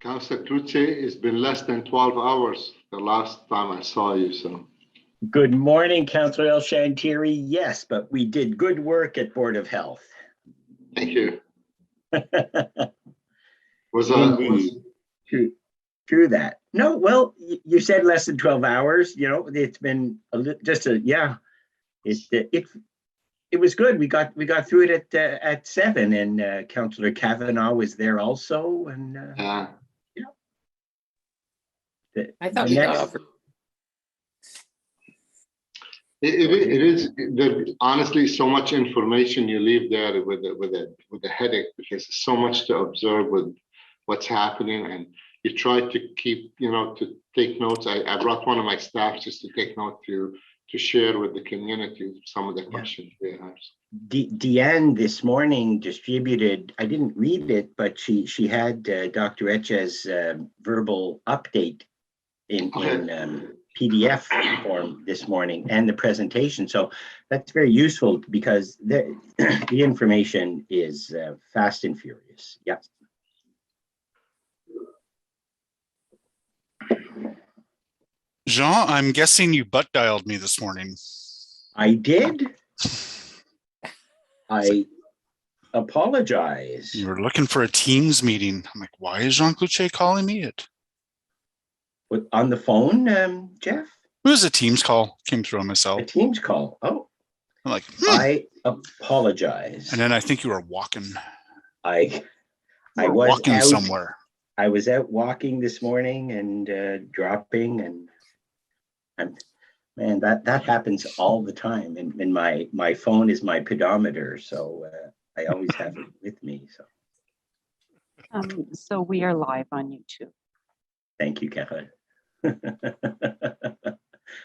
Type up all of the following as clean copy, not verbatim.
Councillor Cruce, it's been less than 12 hours the last time I saw you, so. Good morning, Councillor El Shantiri. Yes, but we did good work at Board of Health. Thank you. True that. No, well, you said less than 12 hours. You know, it's been it was good. We got through it at 7, and Councillor Kavanagh was there also, and I thought we got off. It is honestly so much information you leave there with a headache, because there's so much to observe with what's happening, and you try to keep, to take notes. I brought one of my staff just to take note to share with the community some of the questions we have. Deanne this morning distributed, I didn't read it, but she had Dr. Etche's verbal update in PDF form this morning, and the presentation. So that's very useful, because the information is fast and furious. Yeah. Jean, I'm guessing you butt dialed me this morning. I did. I apologize. You were looking for a Teams meeting. I'm like, why is Jean Cloutier calling me it? On the phone, Jeff? It was a Teams call. Came through on my cell. A Teams call. Oh. I'm like, I apologize. And then I think you were walking. I was walking out somewhere. I was out walking this morning and dropping, and man, that happens all the time. And my phone is my pedometer, so I always have it with me. So we are live on YouTube. Thank you, Kevin.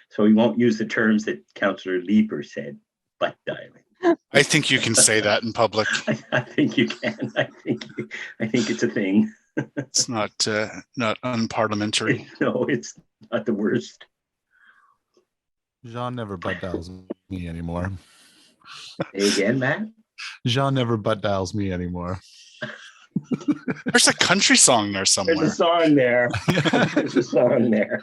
So we won't use the terms that Councillor Lieber said, butt dialing. I think you can say that in public. I think you can. I think it's a thing. It's not unparliamentary. No, it's not the worst. Jean never butt dials me anymore. Say again, Matt? Jean never butt dials me anymore. There's a country song there somewhere. There's a song there. There's a song there.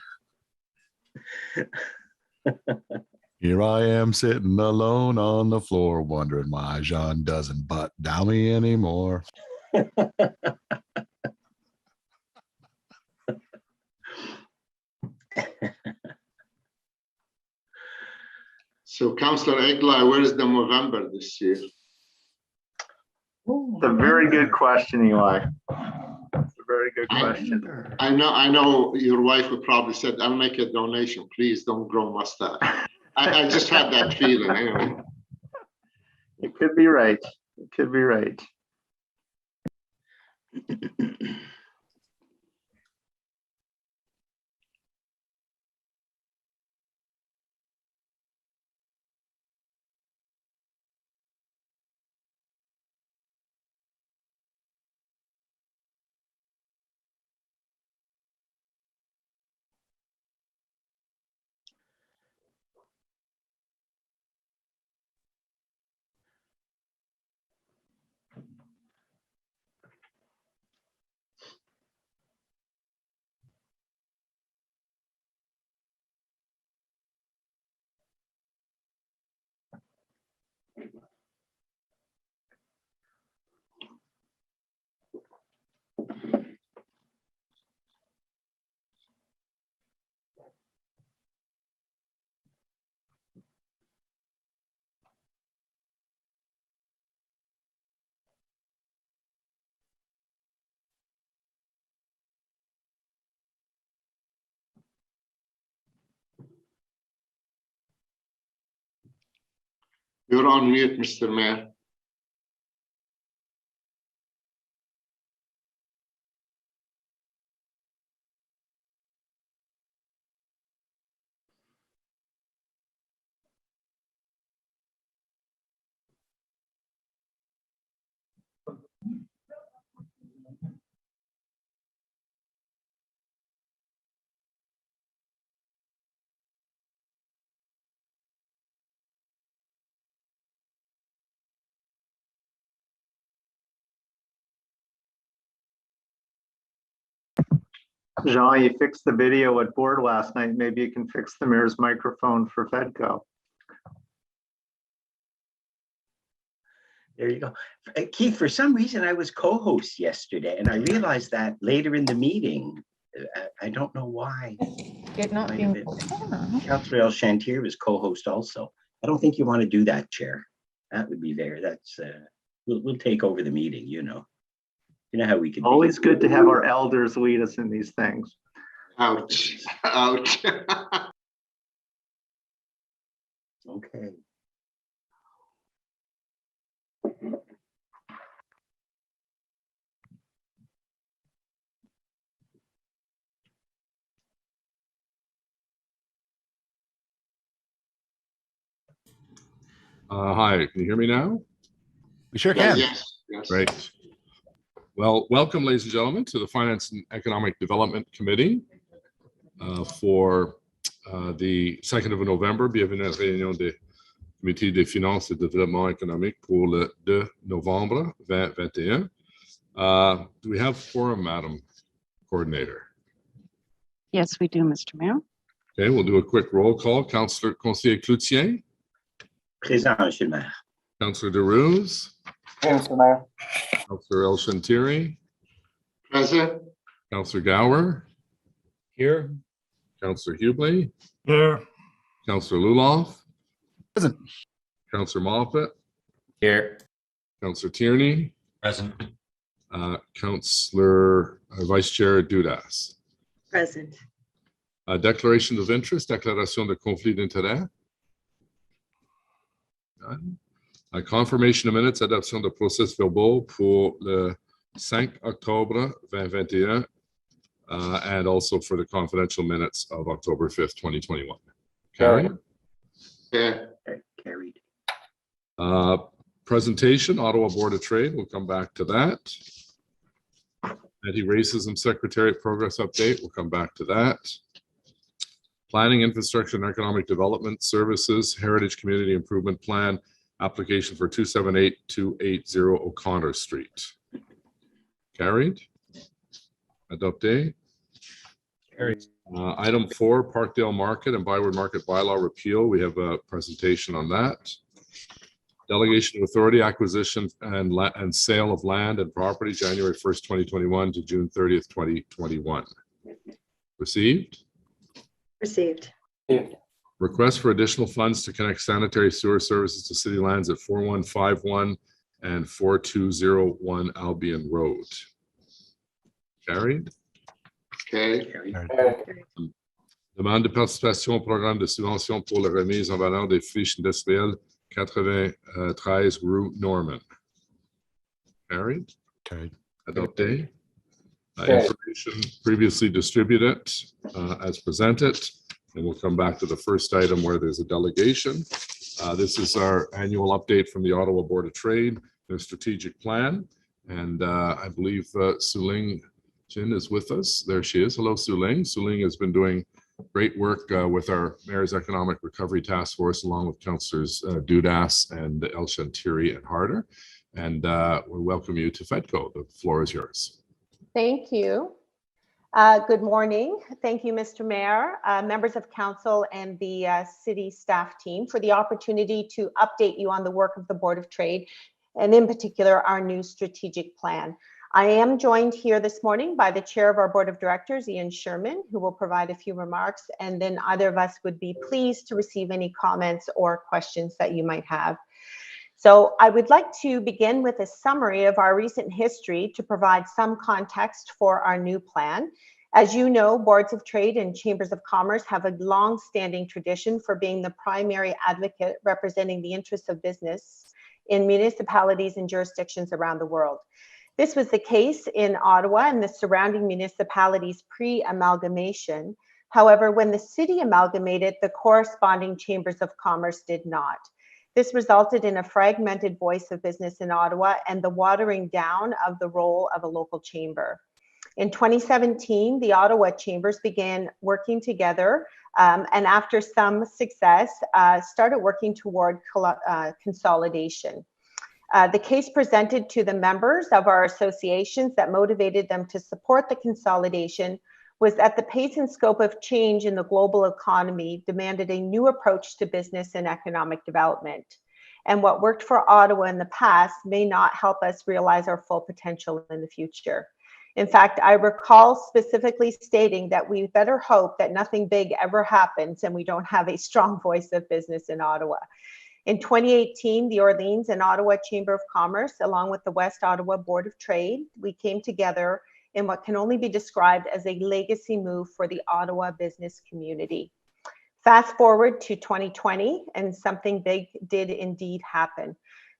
Here I am sitting alone on the floor, wondering why Jean doesn't butt dial me anymore. So, Councillor Egli, where is the November this year? It's a very good question, Eli. It's a very good question. I know your wife would probably said, I'll make a donation. Please don't grow mustache. I just had that feeling anyway. It could be right. It could be right. You're on mute, Mr. Mayor. Jean, you fixed the video at board last night. Maybe you can fix the mayor's microphone for Fedco. There you go. Keith, for some reason, I was co-host yesterday, and I realized that later in the meeting. I don't know why. Did not Might be. have been. Councillor El Chantier was co-host also. I don't think you want to do that, Chair. That would be there. That's we'll take over the meeting. You know how we can. Always good to have our elders lead us in these things. Ouch, ouch. Okay. Hi, can you hear me now? We sure Yeah, can. yes, yes. Great. Well, welcome, ladies and gentlemen, to the Finance and Economic Development Committee for the 2nd of November. Bienvenue à la réunion des Comité des finances et de développement économique pour le 2 novembre 2021. Do we have quorum, Madam Coordinator? Yes, we do, Mr. Mayor. Okay, we'll do a quick roll call. Councillor Conseiller Cloutier, Présent, Monsieur le Maire. Councillor DeRose, Mr. Mayor. Councillor El Shantiri, Present. Councillor Gower, Here. Councillor Hubley, Here. Councillor Luloff, Present. Councillor Moffat, Here. Councillor Tierney, Present. Councillor Vice Chair Dudas. Present. Declaration of interest, déclaration de conflit d'intérêt. None. Confirmation of minutes, adoption de procès verbaux pour le 5 octobre 2021, and also for the confidential minutes of October 5th, 2021. Carried. Yeah. Carried. Presentation, Ottawa Board of Trade, we'll come back to that. Anti-racism Secretariat Progress Update, we'll come back to that. Planning, Infrastructure and Economic Development Services, Heritage Community Improvement Plan, application for 278-280 O'Connor Street. Carried. Adopté. Carried. Item 4, Parkdale Market and Byward Market bylaw repeal. We have a presentation on that. Delegation of authority, acquisition and sale of land and property, January 1st, 2021 to June 30th, 2021. Received. Received. Request for additional funds to connect sanitary sewer services to city lands at 4151 and 4201 Albion Road. Carried. Okay. Carried. Demande de participation au programme de subvention pour la remise en valeur des friches industrielles 93 rue Norman. Carried. Carried. Adopté. Information previously distributed as presented. And we'll come back to the first item where there's a delegation. This is our annual update from the Ottawa Board of Trade, their strategic plan. And I believe Suling Chin is with us. There she is. Hello, Suling. Suling has been doing great work with our Mayor's Economic Recovery Task Force, along with Councillors Dudas and El Shantiri and Harder. And we welcome you to Fedco. The floor is yours. Thank you. Good morning. Thank you, Mr. Mayor, members of council and the city staff team for the opportunity to update you on the work of the Board of Trade, and in particular, our new strategic plan. I am joined here this morning by the chair of our Board of Directors, Ian Sherman, who will provide a few remarks, and then either of us would be pleased to receive any comments or questions that you might have. So I would like to begin with a summary of our recent history to provide some context for our new plan. As you know, boards of trade and chambers of commerce have a long-standing tradition for being the primary advocate representing the interests of business in municipalities and jurisdictions around the world. This was the case in Ottawa and the surrounding municipalities pre-amalgamation. However, when the city amalgamated, the corresponding chambers of commerce did not. This resulted in a fragmented voice of business in Ottawa and the watering down of the role of a local chamber. In 2017, the Ottawa chambers began working together and after some success, started working toward consolidation. The case presented to the members of our associations that motivated them to support the consolidation was that the pace and scope of change in the global economy demanded a new approach to business and economic development. And what worked for Ottawa in the past may not help us realize our full potential in the future. In fact, I recall specifically stating that we better hope that nothing big ever happens and we don't have a strong voice of business in Ottawa. In 2018, the Orleans and Ottawa Chamber of Commerce, along with the West Ottawa Board of Trade, we came together in what can only be described as a legacy move for the Ottawa business community. Fast forward to 2020, and something big did indeed happen.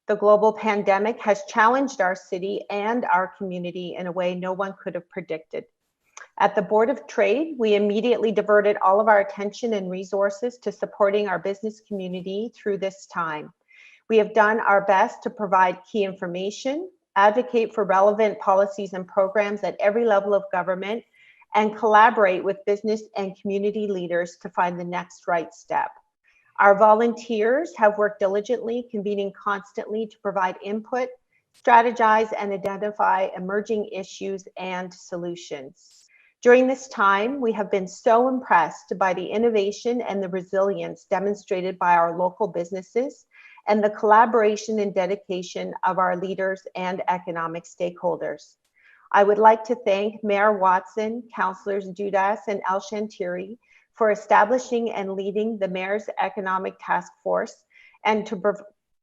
The global pandemic has challenged our city and our community in a way no one could have predicted. At the Board of Trade, we immediately diverted all of our attention and resources to supporting our business community through this time. We have done our best to provide key information, advocate for relevant policies and programs at every level of government, and collaborate with business and community leaders to find the next right step. Our volunteers have worked diligently, convening constantly to provide input, strategize, and identify emerging issues and solutions. During this time, we have been so impressed by the innovation and the resilience demonstrated by our local businesses and the collaboration and dedication of our leaders and economic stakeholders. I would like to thank Mayor Watson, Councillors Dudas and El Shantiri for establishing and leading the Mayor's Economic Task Force, and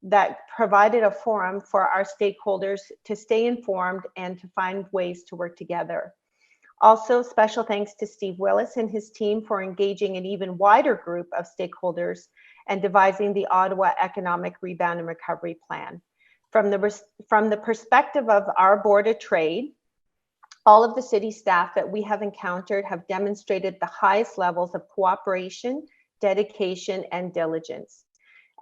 that provided a forum for our stakeholders to stay informed and to find ways to work together. Also, special thanks to Steve Willis and his team for engaging an even wider group of stakeholders and devising the Ottawa Economic Rebound and Recovery Plan. From the perspective of our Board of Trade, all of the city staff that we have encountered have demonstrated the highest levels of cooperation, dedication, and diligence.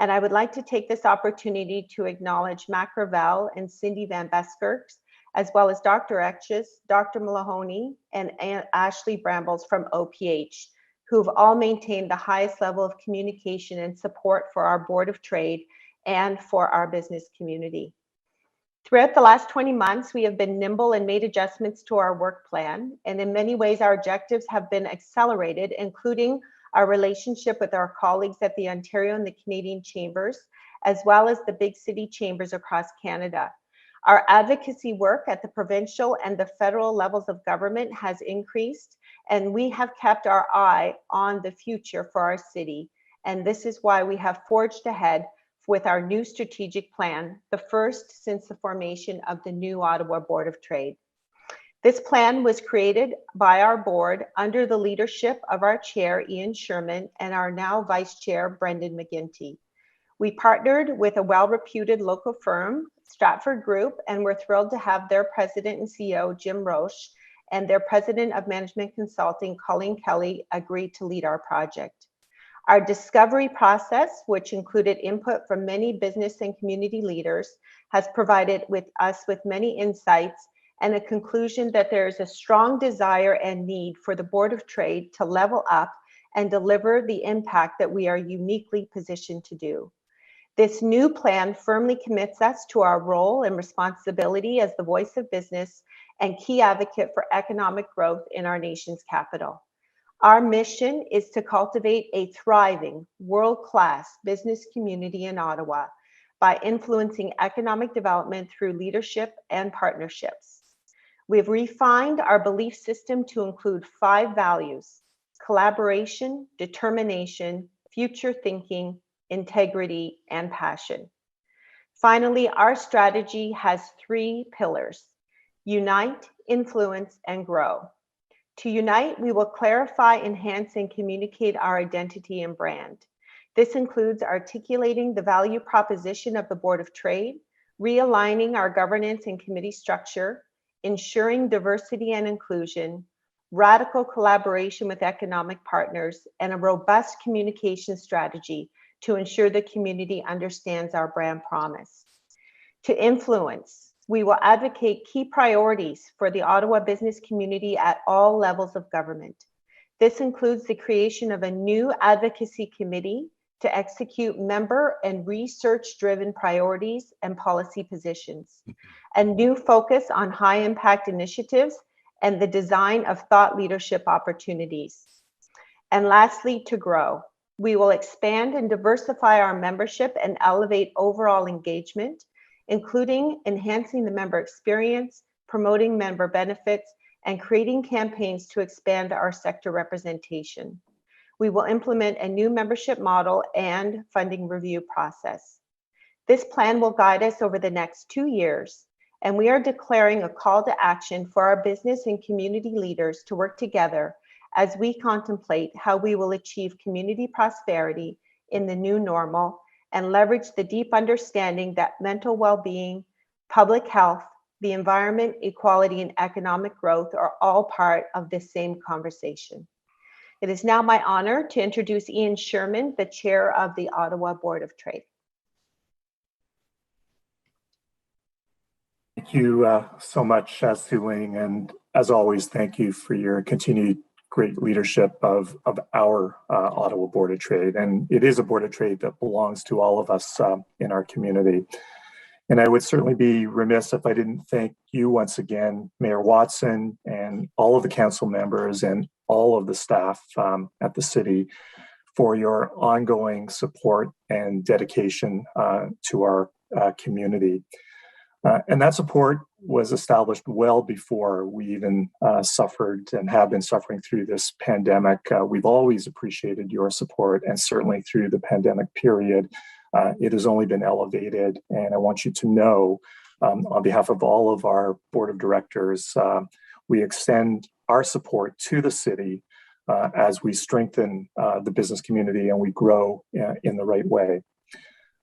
And I would like to take this opportunity to acknowledge Mac Ravel and Cindy Van Beskerks, as well as Dr. Etches, Dr. Malahoney, and Ashley Brambles from OPH, who've all maintained the highest level of communication and support for our Board of Trade and for our business community. Throughout the last 20 months, we have been nimble and made adjustments to our work plan. And in many ways, our objectives have been accelerated, including our relationship with our colleagues at the Ontario and the Canadian chambers, as well as the big city chambers across Canada. Our advocacy work at the provincial and the federal levels of government has increased, and we have kept our eye on the future for our city. And this is why we have forged ahead with our new strategic plan, the first since the formation of the new Ottawa Board of Trade. This plan was created by our board under the leadership of our chair, Ian Sherman, and our now vice chair, Brendan McGinty. We partnered with a well-reputed local firm, Stratford Group, and we're thrilled to have their president and CEO, Jim Roche, and their president of management consulting, Colleen Kelly, agree to lead our project. Our discovery process, which included input from many business and community leaders, has provided us with many insights and a conclusion that there is a strong desire and need for the Board of Trade to level up and deliver the impact that we are uniquely positioned to do. This new plan firmly commits us to our role and responsibility as the voice of business and key advocate for economic growth in our nation's capital. Our mission is to cultivate a thriving, world-class business community in Ottawa by influencing economic development through leadership and partnerships. We've refined our belief system to include 5 values: collaboration, determination, future thinking, integrity, and passion. Finally, our strategy has 3 pillars: unite, influence, and grow. To unite, we will clarify, enhance, and communicate our identity and brand. This includes articulating the value proposition of the Board of Trade, realigning our governance and committee structure, ensuring diversity and inclusion, radical collaboration with economic partners, and a robust communication strategy to ensure the community understands our brand promise. To influence, we will advocate key priorities for the Ottawa business community at all levels of government. This includes the creation of a new advocacy committee to execute member and research-driven priorities and policy positions, a new focus on high-impact initiatives, and the design of thought leadership opportunities. And lastly, to grow. We will expand and diversify our membership and elevate overall engagement, including enhancing the member experience, promoting member benefits, and creating campaigns to expand our sector representation. We will implement a new membership model and funding review process. This plan will guide us over the next 2 years, and we are declaring a call to action for our business and community leaders to work together as we contemplate how we will achieve community prosperity in the new normal and leverage the deep understanding that mental well-being, public health, the environment, equality, and economic growth are all part of this same conversation. It is now my honor to introduce Ian Sherman, the Chair of the Ottawa Board of Trade. Thank you so much, Sue Ling, and as always, thank you for your continued great leadership of our Ottawa Board of Trade. And it is a Board of Trade that belongs to all of us in our community. And I would certainly be remiss if I didn't thank you once again, Mayor Watson, and all of the council members and all of the staff at the city for your ongoing support and dedication to our community. And that support was established well before we even suffered and have been suffering through this pandemic. We've always appreciated your support, and certainly through the pandemic period, it has only been elevated. And I want you to know, on behalf of all of our board of directors, we extend our support to the city as we strengthen the business community and we grow in the right way.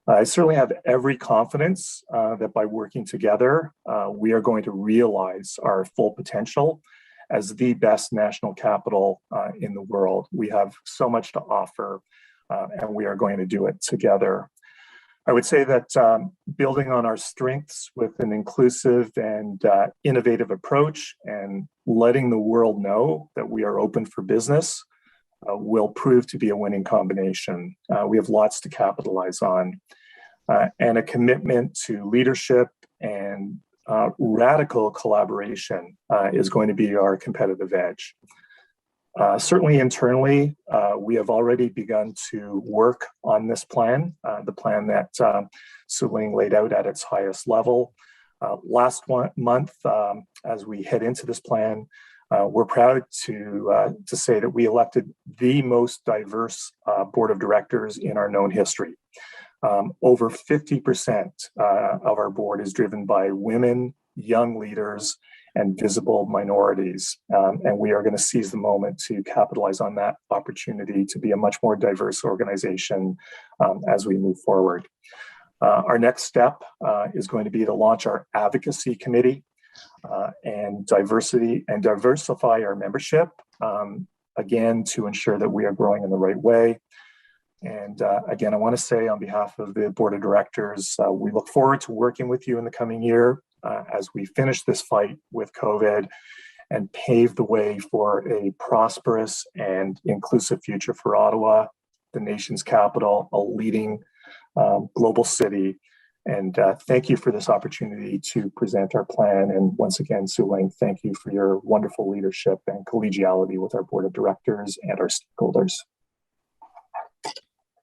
I certainly have every confidence that by working together, we are going to realize our full potential as the best national capital in the world. We have so much to offer, and we are going to do it together. I would say that building on our strengths with an inclusive and innovative approach and letting the world know that we are open for business will prove to be a winning combination. We have lots to capitalize on. And a commitment to leadership and radical collaboration is going to be our competitive edge. Certainly internally, we have already begun to work on this plan, the plan that Sue Ling laid out at its highest level. Last month, as we head into this plan, we're proud to say that we elected the most diverse board of directors in our known history. Over 50% of our board is driven by women, young leaders, and visible minorities. And we are going to seize the moment to capitalize on that opportunity to be a much more diverse organization as we move forward. Our next step is going to be to launch our advocacy committee and diversify our membership, again, to ensure that we are growing in the right way. And again, I want to say on behalf of the board of directors, we look forward to working with you in the coming year as we finish this fight with COVID and pave the way for a prosperous and inclusive future for Ottawa, the nation's capital, a leading global city. And thank you for this opportunity to present our plan. And once again, Sue Ling, thank you for your wonderful leadership and collegiality with our board of directors and our stakeholders.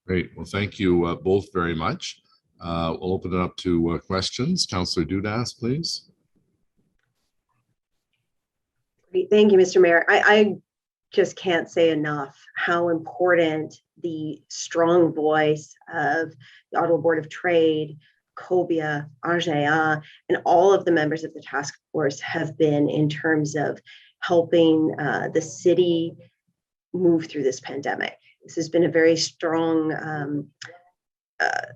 Great. Well, thank you both very much. We'll open it up to questions. Councillor Dudas, please. Great. Thank you, Mr. Mayor. I just can't say enough how important the strong voice of the Ottawa Board of Trade, COBIA, RGA, and all of the members of the task force have been in terms of helping the city move through this pandemic. This has been a very strong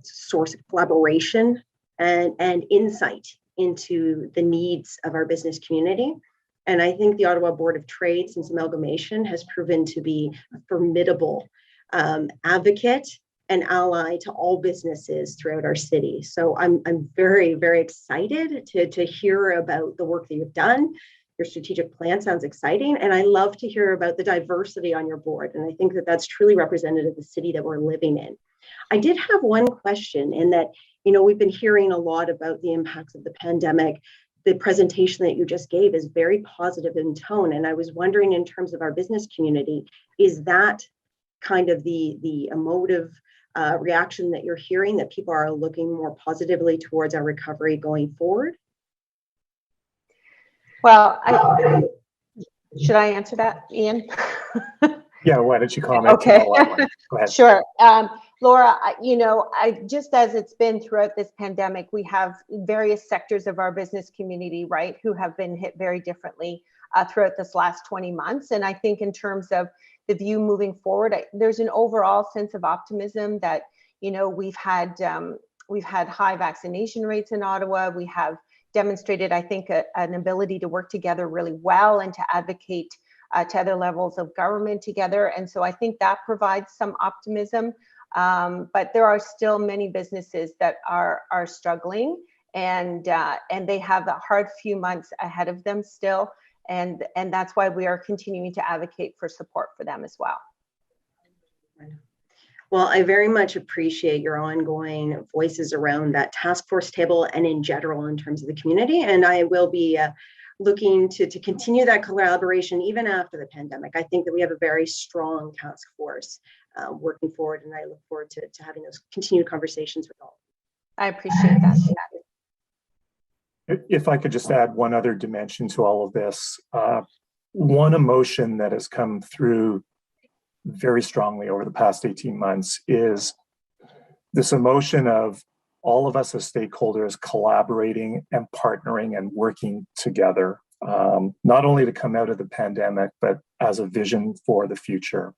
source of collaboration and insight into the needs of our business community. And I think the Ottawa Board of Trade, since amalgamation, has proven to be a formidable advocate and ally to all businesses throughout our city. So I'm very, very excited to hear about the work that you've done. Your strategic plan sounds exciting, and I love to hear about the diversity on your board. And I think that that's truly representative of the city that we're living in. I did have one question in that, you know, we've been hearing a lot about the impacts of the pandemic the presentation that you just gave is very positive in tone. And I was wondering, in terms of our business community, is that kind of the emotive reaction that you're hearing, that people are looking more positively towards our recovery going forward? Well, should I answer that, Ian? Yeah, why don't you comment? Okay. Go ahead. Sure. Laura, I just as it's been throughout this pandemic, we have various sectors of our business community, right, who have been hit very differently throughout this last 20 months. And I think in terms of the view moving forward, there's an overall sense of optimism that, we've had high vaccination rates in Ottawa. We have demonstrated, I think, an ability to work together really well and to advocate to other levels of government together. And so I think that provides some optimism. But there are still many businesses that are struggling, and they have a hard few months ahead of them still. And that's why we are continuing to advocate for support for them as well. Well, I very much appreciate your ongoing voices around that task force table and in general in terms of the community. And I will be looking to continue that collaboration even after the pandemic. I think that we have a very strong task force working forward, and I look forward to having those continued conversations with all. I appreciate that. If I could just add one other dimension to all of this, one emotion that has come through very strongly over the past 18 months is this emotion of all of us as stakeholders collaborating and partnering and working together, not only to come out of the pandemic, but as a vision for the future.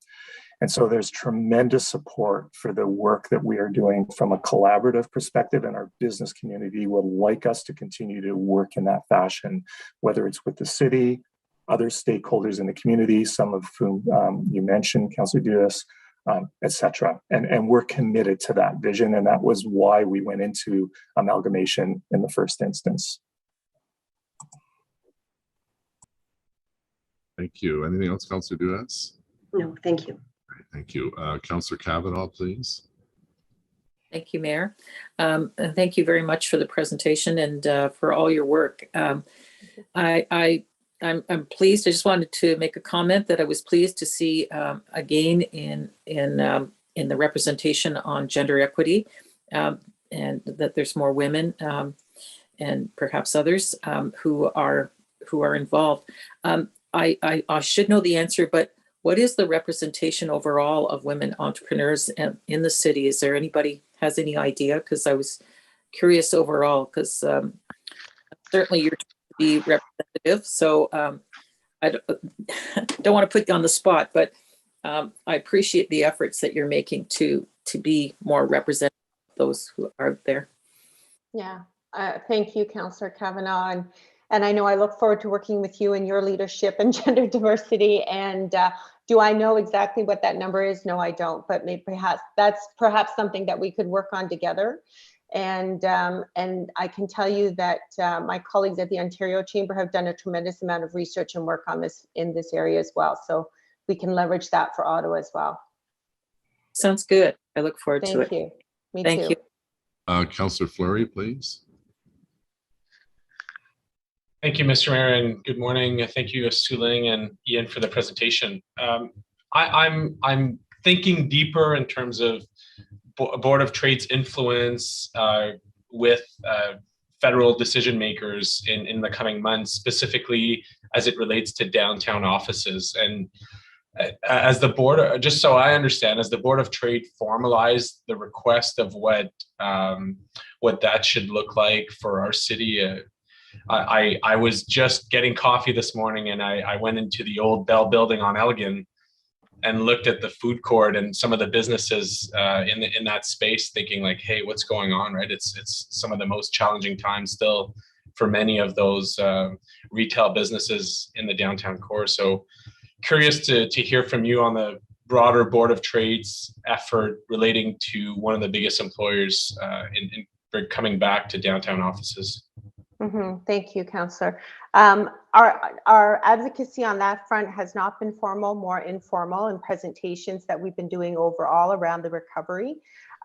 And so there's tremendous support for the work that we are doing from a collaborative perspective, and our business community would like us to continue to work in that fashion, whether it's with the city, other stakeholders in the community, some of whom you mentioned, Councillor Dudas, et cetera. And we're committed to that vision, and that was why we went into amalgamation in the first instance. Thank you. Anything else, Councillor Dudas? No, thank you. Thank you. Councillor Kavanaugh, please. Thank you, Mayor. And thank you very much for the presentation and for all your work. I'm pleased. I just wanted to make a comment that I was pleased to see again in the representation on gender equity, and that there's more women and perhaps others who are involved. I should know the answer, but what is the representation overall of women entrepreneurs in the city? Is there anybody has any idea? Because I was curious overall, because certainly you're trying to be representative. So I don't want to put you on the spot, but I appreciate the efforts that you're making to be more representative of those who are there. Yeah, thank you, Councillor Kavanaugh. And I know I look forward to working with you and your leadership and gender diversity. And do I know exactly what that number is? No, I don't. But maybe that's perhaps something that we could work on together. And I can tell you that my colleagues at the Ontario Chamber have done a tremendous amount of research and work on this in this area as well. So we can leverage that for Ottawa as well. Sounds good. I look forward to it. Thank you. Me Thank too. You. Councillor Fleury, please. Thank you, Mr. Mayor, and good morning. Thank you, Su Ling and Ian, for the presentation. I'm thinking deeper in terms of Board of Trade's influence with federal decision makers in the coming months, specifically as it relates to downtown offices. And as the board, just so I understand, as the Board of Trade formalized the request of what that should look like for our city. I was just getting coffee this morning, and I went into the old Bell building on Elgin and looked at the food court and some of the businesses in that space, thinking like, hey, what's going on, right? It's some of the most challenging times still for many of those retail businesses in the downtown core. So curious to hear from you on the broader Board of Trade's effort relating to one of the biggest employers in coming back to downtown offices. Thank you, Councillor. Our advocacy on that front has not been formal, more informal, in presentations that we've been doing overall around the recovery.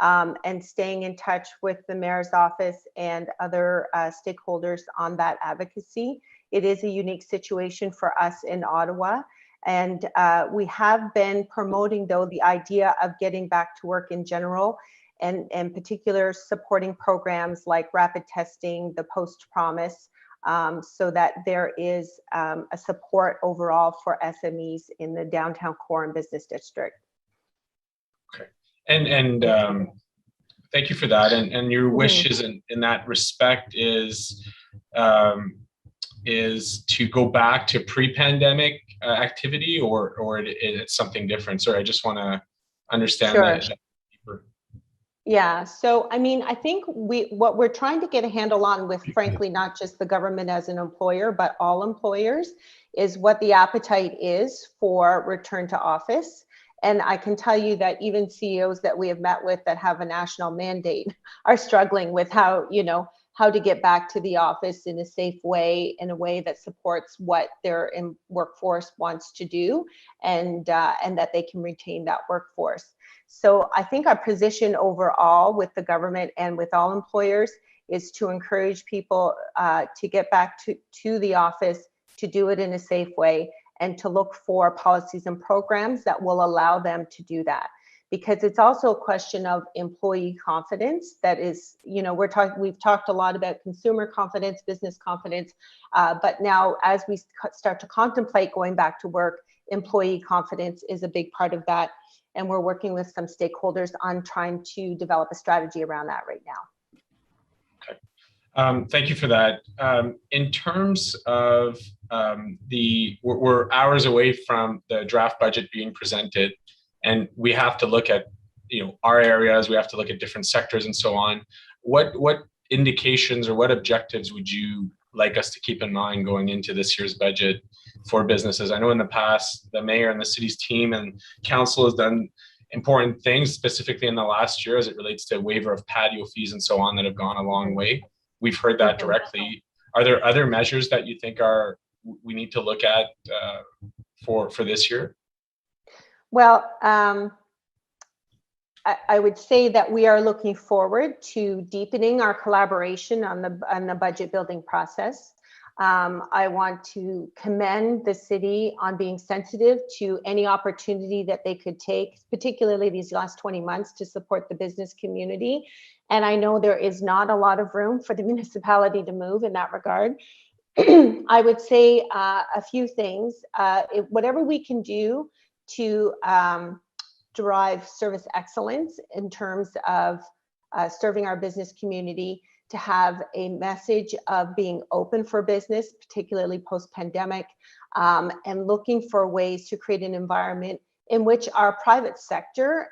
and staying in touch with the mayor's office and other stakeholders on that advocacy. It is a unique situation for us in Ottawa. And we have been promoting, though, the idea of getting back to work in general, and in particular supporting programs like rapid testing, the post promise, so that there is a support overall for SMEs in the downtown core and business district. Okay, and thank you for that. And your wishes in that respect is to go back to pre-pandemic activity, or it's something different? Sorry, I just want to understand that deeper. Yeah, so I mean, I think what we're trying to get a handle on with, frankly, not just the government as an employer, but all employers, is what the appetite is for return to office. And I can tell you that even CEOs that we have met with that have a national mandate are struggling with how to get back to the office in a safe way, in a way that supports what their workforce wants to do, and that they can retain that workforce. So I think our position overall with the government and with all employers is to encourage people to get back to the office, to do it in a safe way, and to look for policies and programs that will allow them to do that. Because it's also a question of employee confidence. That is, we've talked a lot about consumer confidence, business confidence, but now as we start to contemplate going back to work, employee confidence is a big part of that. And we're working with some stakeholders on trying to develop a strategy around that right now. Okay, thank you for that. In terms of we're hours away from the draft budget being presented, and we have to look at our areas, we have to look at different sectors and so on. What indications or what objectives would you like us to keep in mind going into this year's budget for businesses? I know in the past, the mayor and the city's team and council has done important things, specifically in the last year as it relates to waiver of patio fees and so on, that have gone a long way. We've heard that directly. Are there other measures that you think we need to look at for this year? Well, I would say that we are looking forward to deepening our collaboration on the budget building process. I want to commend the city on being sensitive to any opportunity that they could take, particularly these last 20 months, to support the business community. And I know there is not a lot of room for the municipality to move in that regard. I would say a few things. Whatever we can do to drive service excellence in terms of serving our business community, to have a message of being open for business, particularly post-pandemic, and looking for ways to create an environment in which our private sector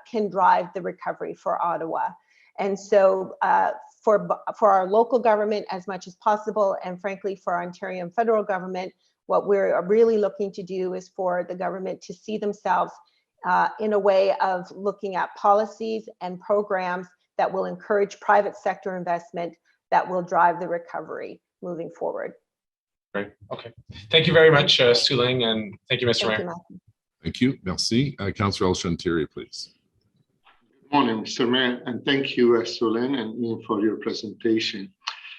can drive the recovery for Ottawa. And so for our local government as much as possible, and frankly for our Ontario and federal government, what we're really looking to do is for the government to see themselves in a way of looking at policies and programs that will encourage private sector investment that will drive the recovery moving forward. Great. Okay. Thank you very much, Sue Ling, and thank you, Mr. Mayor. Thank you. Merci. Councillor El-Shantiri, please. Good morning, Mr. Mayor, and thank you, Sue Ling and Ian, for your presentation.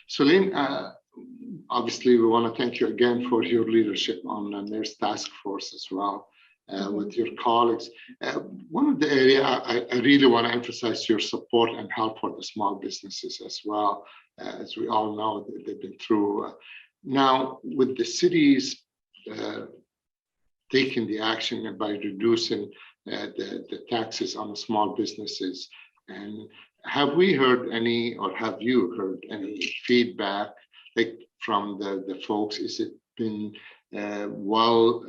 Sue Ling, obviously, we want to thank you again for your leadership on the Mayor's Task Force as well. With your colleagues. One of the areas I really want to emphasize your support and help for the small businesses as well. As we all know, they've been through. Now, with the cities taking the action by reducing the taxes on the small businesses, and have we heard any, or have you heard any feedback from the folks? Is it been well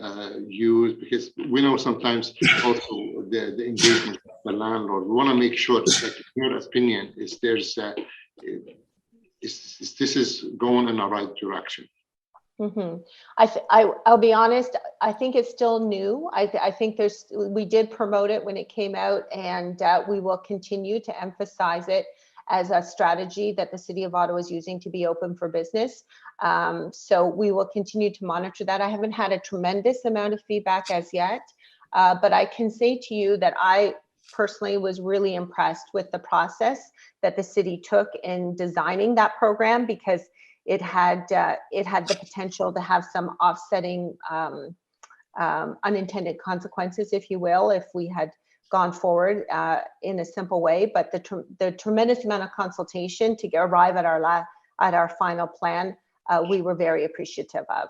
used? Because we know sometimes also the engagement of the landlord. We want to make sure that, in your opinion, is this is going in the right direction? I'll be honest, I think it's still new. I think we did promote it when it came out, and we will continue to emphasize it as a strategy that the City of Ottawa is using to be open for business. So we will continue to monitor that. I haven't had a tremendous amount of feedback as yet, but I can say to you that I personally was really impressed with the process that the city took in designing that program, because it had the potential to have some offsetting unintended consequences, if you will, if we had gone forward in a simple way. But the tremendous amount of consultation to arrive at our final plan, we were very appreciative of.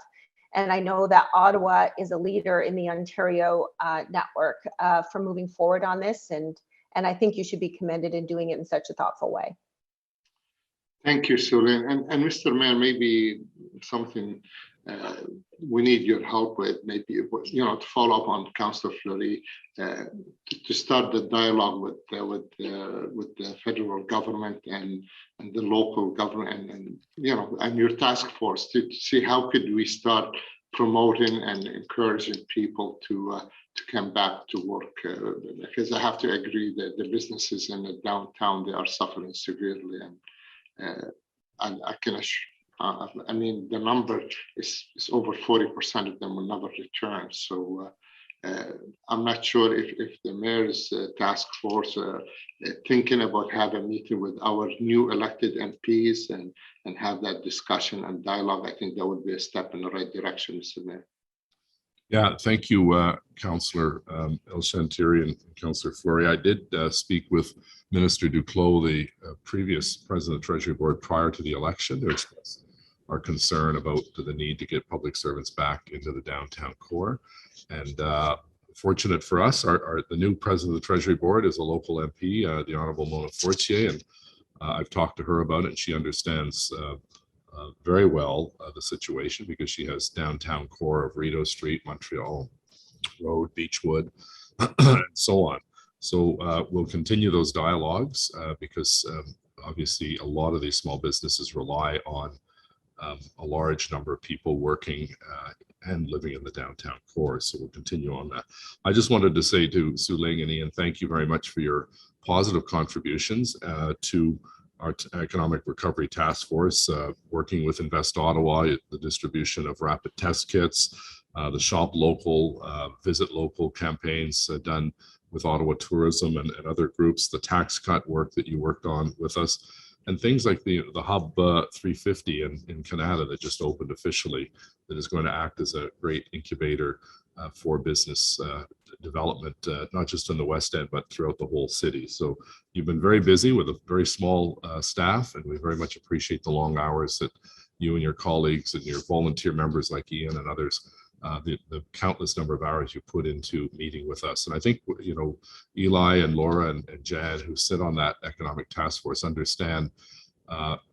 And I know that Ottawa is a leader in the Ontario network for moving forward on this, and I think you should be commended in doing it in such a thoughtful way. Thank you, Susan. And Mr. Mayor, maybe something we need your help with, maybe, you know, to follow up on Councillor Fleury, to start the dialogue with the federal government and the local government and you know, and your task force to see how could we start promoting and encouraging people to come back to work, because I have to agree that the businesses in the downtown, they are suffering severely, and I can assure. I mean, the number is over 40% of them will never return. So I'm not sure if the mayor's task force thinking about having a meeting with our new elected MPs and have that discussion and dialogue. I think that would be a step in the right direction, Mr. Mayor. Yeah, thank you, Councillor El Shantiri and Councillor Fleury. I did speak with Minister Duclos, the previous president of the Treasury Board, prior to the election to express our concern about the need to get public servants back into the downtown core. And fortunate for us, the new president of the Treasury Board is a local MP, the Honourable Mona Fortier, and I've talked to her about it, and she understands very well the situation, because she has downtown core of Rideau Street, Montreal Road, Beechwood, and so on. So we'll continue those dialogues because obviously a lot of these small businesses rely on a large number of people working and living in the downtown core. So we'll continue on that. I just wanted to say to Su Ling and Ian, thank you very much for your positive contributions to our Economic Recovery Task Force, working with Invest Ottawa, the distribution of rapid test kits, the Shop Local, Visit Local campaigns done with Ottawa Tourism and other groups, the tax cut work that you worked on with us, and things like the Hub 350 in Canada that just opened officially, that is going to act as a great incubator for business development, not just in the West End, but throughout the whole city. So you've been very busy with a very small staff, and we very much appreciate the long hours that you and your colleagues and your volunteer members like Ian and others, the countless number of hours you put into meeting with us. And I think, you know, Eli and Laura and Jan, who sit on that economic task force, understand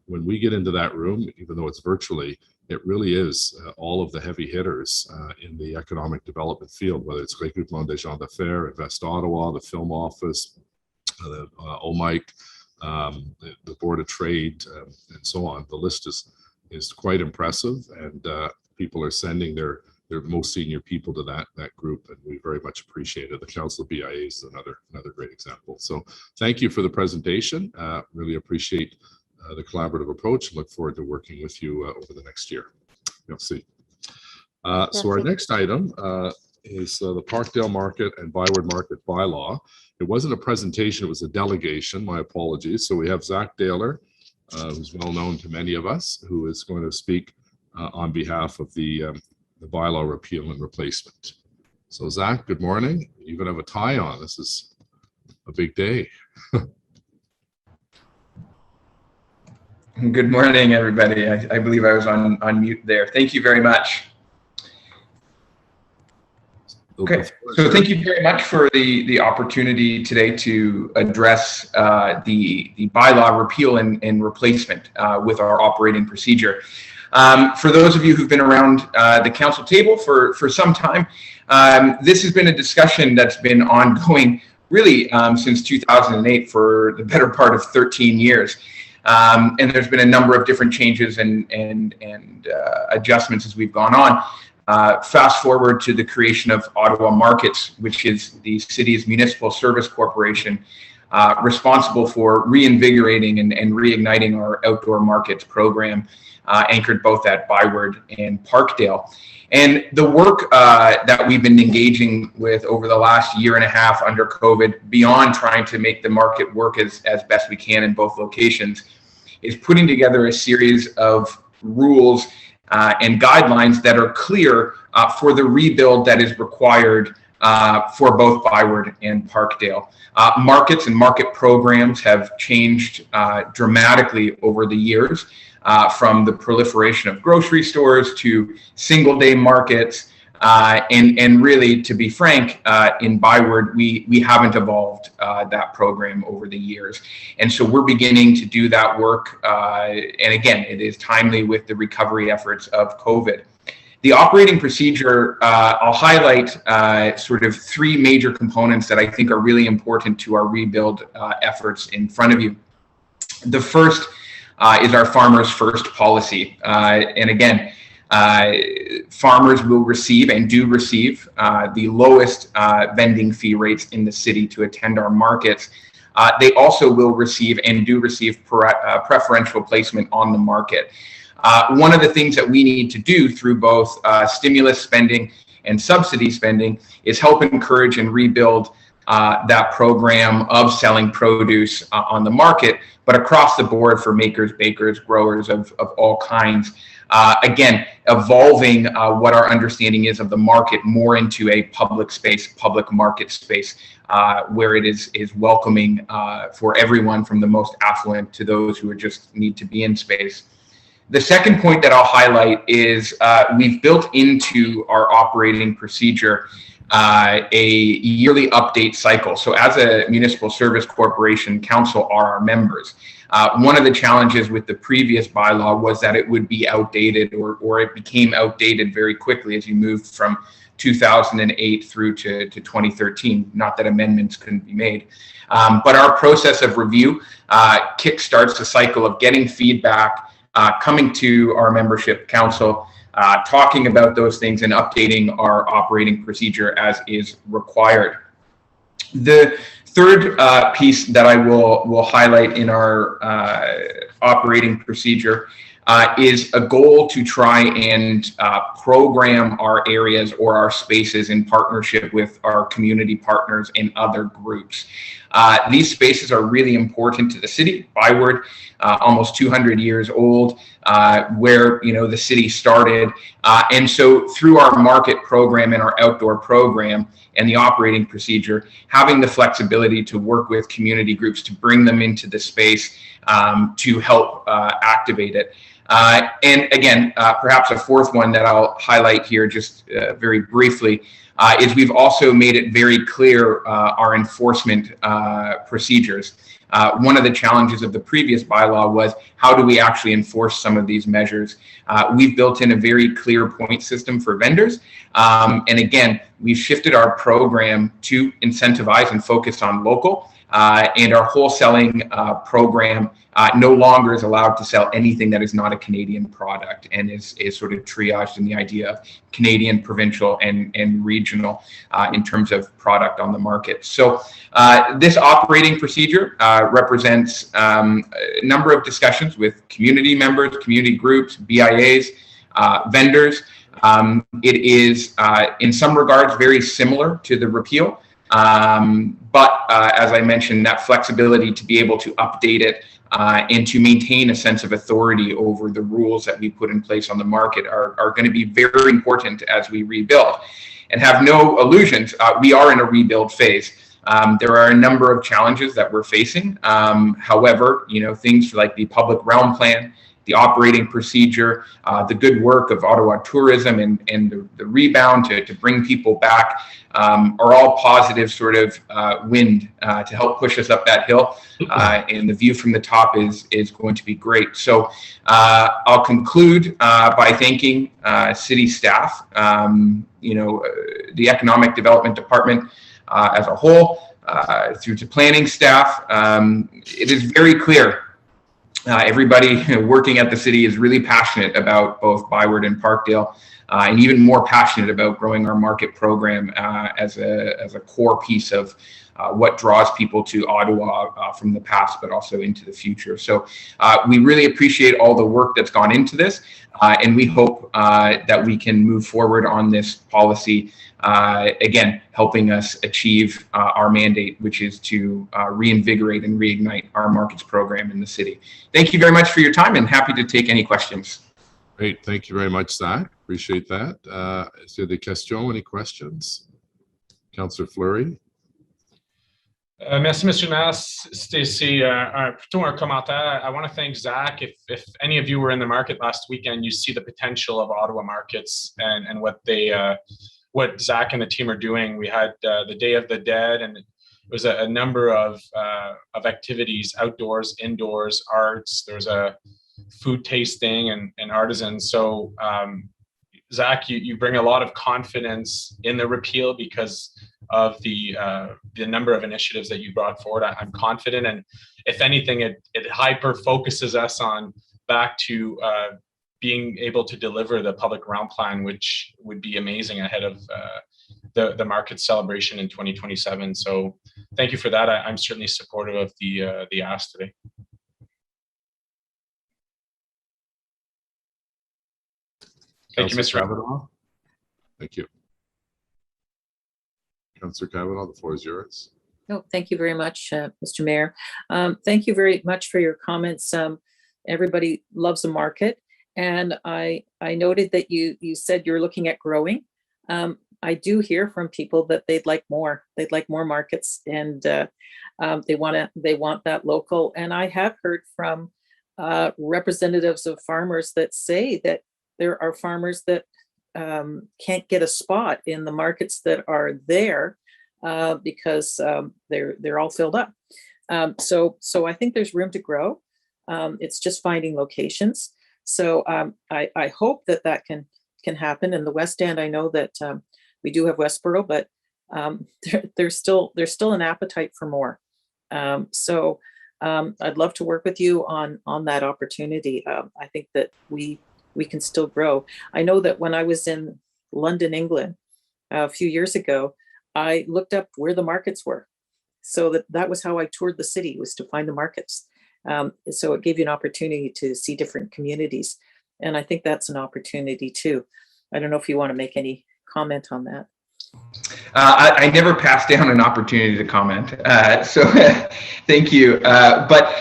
when we get into that room, even though it's virtually, it really is all of the heavy hitters in the economic development field, whether it's Regroupement des Gens d'Affaires, Invest Ottawa, the Film Office, the OMIC, the Board of Trade, and so on. The list is quite impressive, and people are sending their most senior people to that group, and we very much appreciate it. The Council of BIA is another great example. So thank you for the presentation. Really appreciate the collaborative approach, and look forward to working with you over the next year. You'll see. So our next item is the Parkdale Market and Byward Market bylaw. It wasn't a presentation, it was a delegation. My apologies. So we have Zach Daler, who's well known to many of us, who is going to speak on behalf of the bylaw repeal and replacement. So Zach, good morning. You even have a tie on. This is a big day. Good morning, everybody. I believe I was on mute there. Thank you very much. Okay, so thank you very much for the opportunity today to address the bylaw repeal and replacement with our operating procedure. For those of you who've been around the council table for some time, this has been a discussion that's been ongoing really since 2008 for the better part of 13 years. And there's been a number of different changes and adjustments as we've gone on. Fast forward to the creation of Ottawa Markets, which is the city's municipal service corporation, responsible for reinvigorating and reigniting our outdoor markets program, anchored both at Byward and Parkdale. And the work that we've been engaging with over the last year and a half under COVID, beyond trying to make the market work as best we can in both locations, is putting together a series of rules and guidelines that are clear for the rebuild that is required for both Byward and Parkdale. Markets and market programs have changed dramatically over the years, from the proliferation of grocery stores to single-day markets. And really, to be frank, in Byward, we haven't evolved that program over the years. And so we're beginning to do that work. And again, it is timely with the recovery efforts of COVID. The operating procedure, I'll highlight sort of three major components that I think are really important to our rebuild efforts in front of you. The first is our Farmers First policy. And again, farmers will receive and do receive the lowest vending fee rates in the city to attend our markets. They also will receive and do receive preferential placement on the market. One of the things that we need to do through both stimulus spending and subsidy spending is help encourage and rebuild that program of selling produce on the market, but across the board for makers, bakers, growers of all kinds. Again, evolving what our understanding is of the market more into a public space, public market space, where it is welcoming for everyone from the most affluent to those who just need to be in space. The second point that I'll highlight is we've built into our operating procedure a yearly update cycle. So as a municipal service corporation, council are our members. One of the challenges with the previous bylaw was that it would be outdated, or it became outdated very quickly as you moved from 2008 through to 2013. Not that amendments couldn't be made. But our process of review kickstarts a cycle of getting feedback, coming to our membership council, talking about those things and updating our operating procedure as is required. The third piece that I will highlight in our operating procedure is a goal to try and program our areas or our spaces in partnership with our community partners and other groups. These spaces are really important to the city. Byward, almost 200 years old, where the city started. And so through our market program and our outdoor program and the operating procedure, having the flexibility to work with community groups to bring them into the space to help activate it. And again, perhaps a fourth one that I'll highlight here just very briefly is we've also made it very clear our enforcement procedures. One of the challenges of the previous bylaw was how do we actually enforce some of these measures? We've built in a very clear point system for vendors. And again, we've shifted our program to incentivize and focus on local. And our wholesaling program no longer is allowed to sell anything that is not a Canadian product and is sort of triaged in the idea of Canadian, provincial, and regional in terms of product on the market. So this operating procedure represents a number of discussions with community members, community groups, BIAs, vendors. It is in some regards very similar to the repeal. But as I mentioned, that flexibility to be able to update it and to maintain a sense of authority over the rules that we put in place on the market are going to be very important as we rebuild. And have no illusions, we are in a rebuild phase. There are a number of challenges that we're facing. However, things like the public realm plan, the operating procedure, the good work of Ottawa tourism and the rebound to bring people back are all positive sort of wind to help push us up that hill. And the view from the top is going to be great. So I'll conclude by thanking city staff, the Economic Development Department as a whole, through to planning staff. It is very clear everybody working at the city is really passionate about both Byward and Parkdale, and even more passionate about growing our market program as a core piece of what draws people to Ottawa from the past, but also into the future. So we really appreciate all the work that's gone into this, and we hope that we can move forward on this policy, again, helping us achieve our mandate, which is to reinvigorate and reignite our markets program in the city. Thank you very much for your time, and happy to take any questions. Great. Thank you very much, Zach. Appreciate that. Is there des questions? Any questions? Councillor Fleury. Merci, Mr. Maire. C'est plutôt un commentaire. I want to thank Zach. If any of you were in the market last weekend, you see the potential of Ottawa markets and what Zach and the team are doing. We had the Day of the Dead, and it was a number of activities, outdoors, indoors, arts. There's a food tasting and artisans. So Zach, you bring a lot of confidence in the repeal because of the number of initiatives that you brought forward. I'm confident, and if anything, it hyper focuses us on back to being able to deliver the public realm plan, which would be amazing ahead of the market celebration in 2027. So thank you for that. I'm certainly supportive of the ask today. Thank you, Mr. Kavanaugh. Thank you. Councillor Kavanaugh, the floor is yours. No, thank you very much, Mr. Mayor. Thank you very much for your comments. Everybody loves the market, and I noted that you said you're looking at growing. I do hear from people that they'd like more. They'd like more markets, and they want that local. And I have heard from representatives of farmers that say that there are farmers that can't get a spot in the markets that are there because they're all filled up. So I think there's room to grow. It's just finding locations. So I hope that can happen. In the West End, I know that we do have Westboro, but there's still an appetite for more. So I'd love to work with you on that opportunity. I think that we can still grow. I know that when I was in London, England, a few years ago, I looked up where the markets were. So that was how I toured the city, was to find the markets. So it gave you an opportunity to see different communities. And I think that's an opportunity too. I don't know if you want to make any comment on that. I never pass down an opportunity to comment, so thank you. But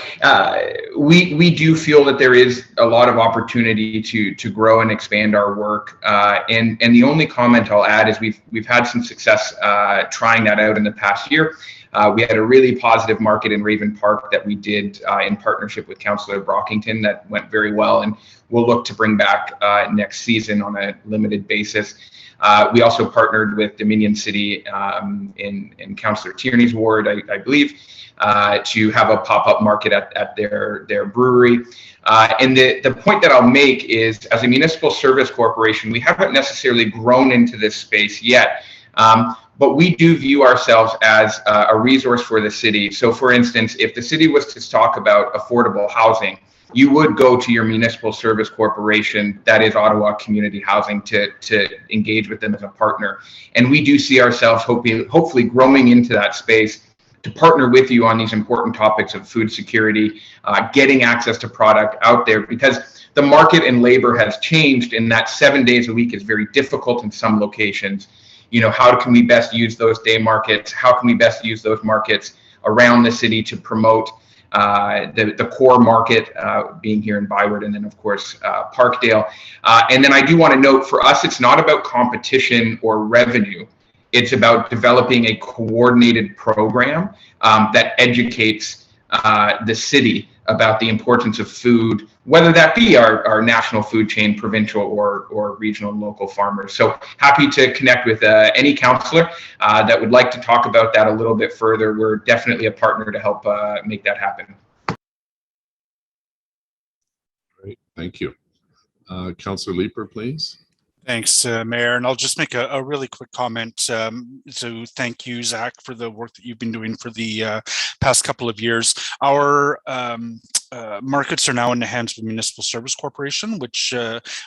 we do feel that there is a lot of opportunity to grow and expand our work. And the only comment I'll add is we've had some success trying that out in the past year. We had a really positive market in Raven Park that we did in partnership with Councillor Brockington that went very well, and we'll look to bring back next season on a limited basis. We also partnered with Dominion City in Councillor Tierney's ward, I believe, to have a pop-up market at their brewery. And the point that I'll make is, as a municipal service corporation, we haven't necessarily grown into this space yet. But we do view ourselves as a resource for the city. So for instance, if the city was to talk about affordable housing, you would go to your municipal service corporation, that is Ottawa Community Housing, to engage with them as a partner. And we do see ourselves hopefully growing into that space to partner with you on these important topics of food security, getting access to product out there, because the market and labor has changed in that 7 days a week is very difficult in some locations. You know, how can we best use those day markets? How can we best use those markets around the city to promote the core market, being here in Byward, and then of course Parkdale. And then I do want to note, for us, it's not about competition or revenue. It's about developing a coordinated program that educates the city about the importance of food, whether that be our national food chain, provincial or regional and local farmers. So happy to connect with any councillor that would like to talk about that a little bit further. We're definitely a partner to help make that happen. Great, thank you. Councillor Leeper, please. Thanks, Mayor. And I'll just make a really quick comment. So thank you, Zach, for the work that you've been doing for the past couple of years. Our markets are now in the hands of the Municipal Service Corporation, which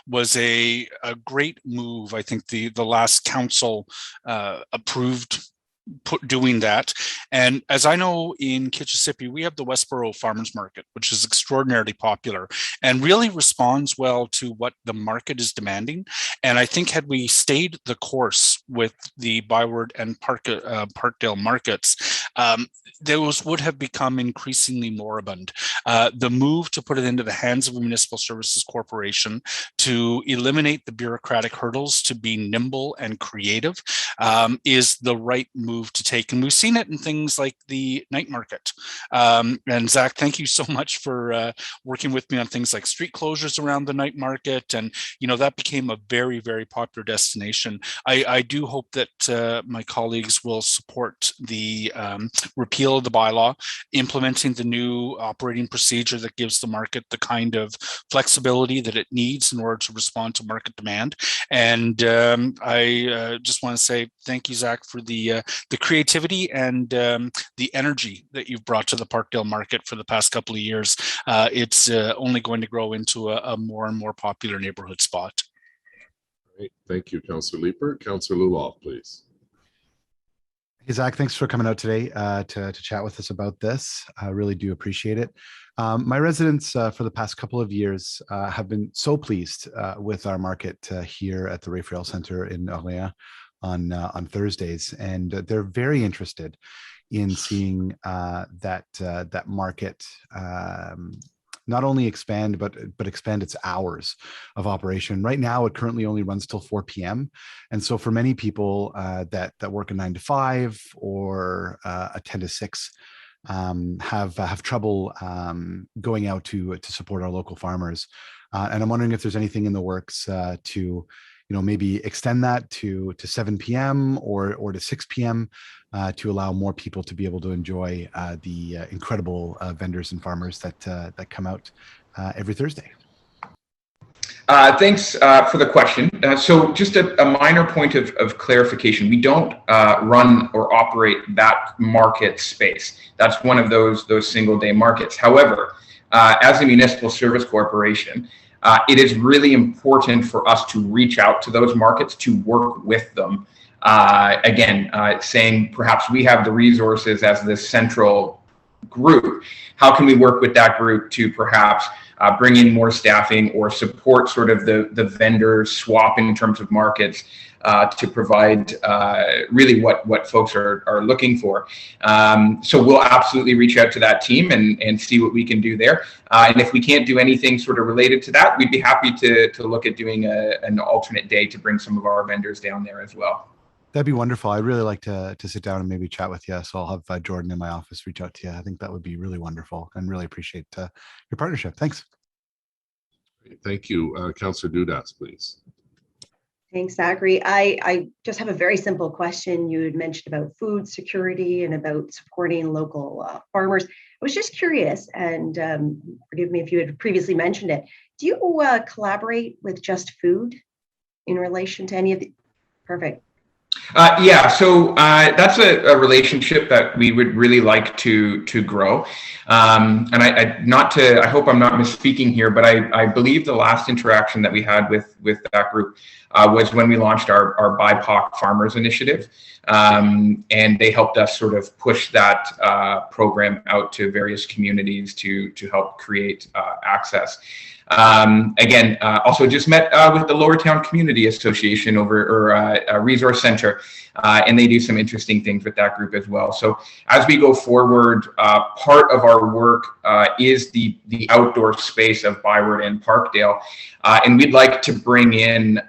was a great move. I think the last council approved doing that. And as I know, in Kitchissippi, we have the Westboro Farmers Market, which is extraordinarily popular and really responds well to what the market is demanding. And I think had we stayed the course with the Byward and Parkdale markets, those would have become increasingly moribund. The move to put it into the hands of a Municipal Services Corporation to eliminate the bureaucratic hurdles, to be nimble and creative, is the right move to take. And we've seen it in things like the night market. And Zach, thank you so much for working with me on things like street closures around the night market. And, you know, that became a very, very popular destination. I do hope that my colleagues will support the repeal of the bylaw, implementing the new operating procedure that gives the market the kind of flexibility that it needs in order to respond to market demand. And I just want to say thank you, Zach, for the creativity and the energy that you've brought to the Parkdale market for the past couple of years. It's only going to grow into a more and more popular neighborhood spot. Great. Thank you, Councillor Leeper. Councillor Luloff, please. Hey, Zach, thanks for coming out today to chat with us about this. I really do appreciate it. My residents for the past couple of years have been so pleased with our market here at the Raphael Center in Orléans on Thursdays, and they're very interested in seeing that market not only expand but expand its hours of operation. Right now, it currently only runs till 4 p.m. And so for many people that work a 9 to 5 or a 10 to 6 have trouble going out to support our local farmers. And I'm wondering if there's anything in the works to maybe extend that to 7 p.m. or to 6 p.m. To allow more people to be able to enjoy the incredible vendors and farmers that come out every Thursday. Thanks for the question. So just a minor point of clarification. We don't run or operate that market space. That's one of those single day markets. However, as a municipal service corporation, it is really important for us to reach out to those markets, to work with them. Saying perhaps we have the resources as this central group. How can we work with that group to perhaps bring in more staffing or support sort of the vendor swap in terms of markets to provide really what folks are looking for. So we'll absolutely reach out to that team and see what we can do there. And if we can't do anything sort of related to that, we'd be happy to look at doing an alternate day to bring some of our vendors down there as well. That'd be wonderful. I'd really like to sit down and maybe chat with you. So I'll have Jordan in my office reach out to you. I think that would be really wonderful and really appreciate your partnership. Thanks. Thank you. Councillor Dudas, please. Thanks, Zachary. I just have a very simple question. You had mentioned about food security and about supporting local farmers. I was just curious, and forgive me if you had previously mentioned it. Do you collaborate with Just Food in relation to any of the? Perfect. Yeah, so that's a relationship that we would really like to grow. And I hope I'm not misspeaking here, but I believe the last interaction that we had with that group was when we launched our BIPOC Farmers Initiative. And they helped us sort of push that program out to various communities to help create access. Also just met with the Lower Town Community Association Resource Center, and they do some interesting things with that group as well. So as we go forward, part of our work is the outdoor space of Byward and Parkdale, and we'd like to bring in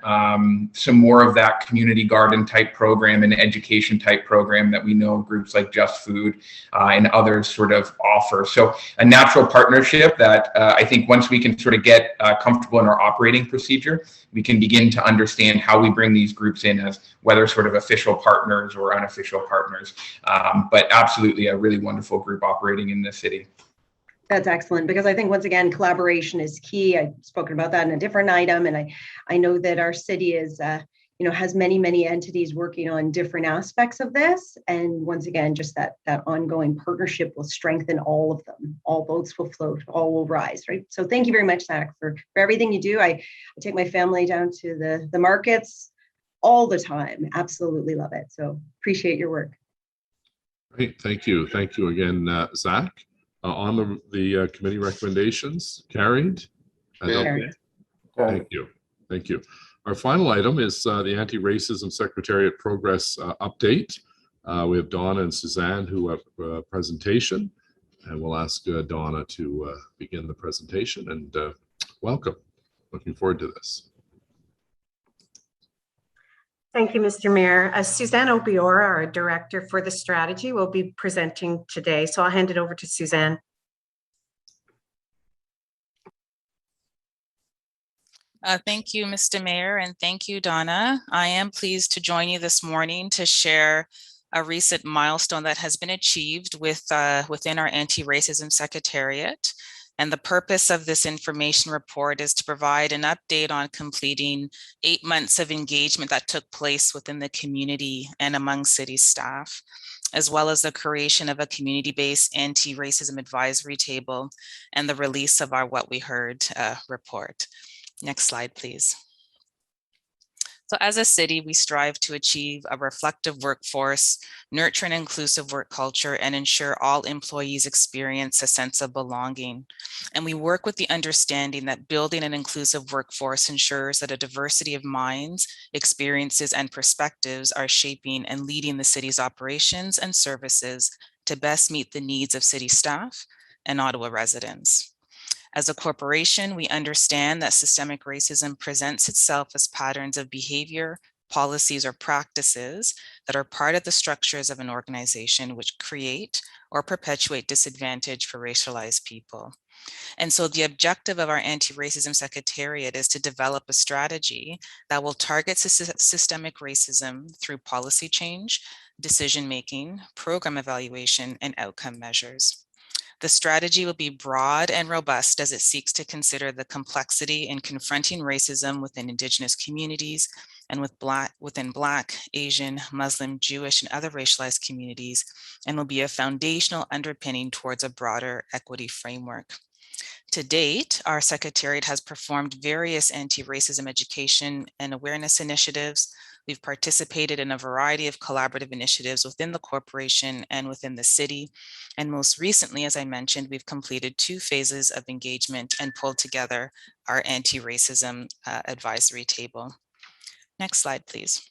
some more of that community garden type program and education type program that we know groups like Just Food and others sort of offer. So a natural partnership that I think once we can sort of get comfortable in our operating procedure, we can begin to understand how we bring these groups in as whether sort of official partners or unofficial partners. But absolutely a really wonderful group operating in the city. That's excellent, because I think once again, collaboration is key. I've spoken about that in a different item, and I know that our city is has many entities working on different aspects of this. And once again, just that ongoing partnership will strengthen all of them. All boats will float, all will rise, right? So thank you very much, Zach, for everything you do. I take my family down to the markets all the time. Absolutely love it. So appreciate your work. Great, thank you. Thank you again, Zach. On the committee recommendations, carried? Carried. Thank you. Thank you. Our final item is the Anti-Racism Secretariat Progress Update. We have Donna and Suzanne who have a presentation, and we'll ask Donna to begin the presentation, and welcome. Looking forward to this. Thank you, Mr. Mayor. Suzanne Obiora, our Director for the Strategy, will be presenting today. So I'll hand it over to Suzanne. Thank you, Mr. Mayor, and thank you, Donna. I am pleased to join you this morning to share a recent milestone that has been achieved within our Anti-Racism Secretariat. And the purpose of this information report is to provide an update on completing 8 months of engagement that took place within the community and among city staff, as well as the creation of a community-based anti-racism advisory table and the release of our What We Heard report. Next slide, please. So as a city, we strive to achieve a reflective workforce, nurture an inclusive work culture, and ensure all employees experience a sense of belonging. And we work with the understanding that building an inclusive workforce ensures that a diversity of minds, experiences, and perspectives are shaping and leading the city's operations and services to best meet the needs of city staff and Ottawa residents. As a corporation, we understand that systemic racism presents itself as patterns of behavior, policies, or practices that are part of the structures of an organization which create or perpetuate disadvantage for racialized people. And so the objective of our Anti-Racism Secretariat is to develop a strategy that will target systemic racism through policy change, decision-making, program evaluation, and outcome measures. The strategy will be broad and robust as it seeks to consider the complexity in confronting racism within Indigenous communities and within Black, Asian, Muslim, Jewish, and other racialized communities, and will be a foundational underpinning towards a broader equity framework. To date, our Secretariat has performed various anti-racism education and awareness initiatives. We've participated in a variety of collaborative initiatives within the corporation and within the city. And most recently, as I mentioned, we've completed 2 phases of engagement and pulled together our anti-racism advisory table. Next slide, please.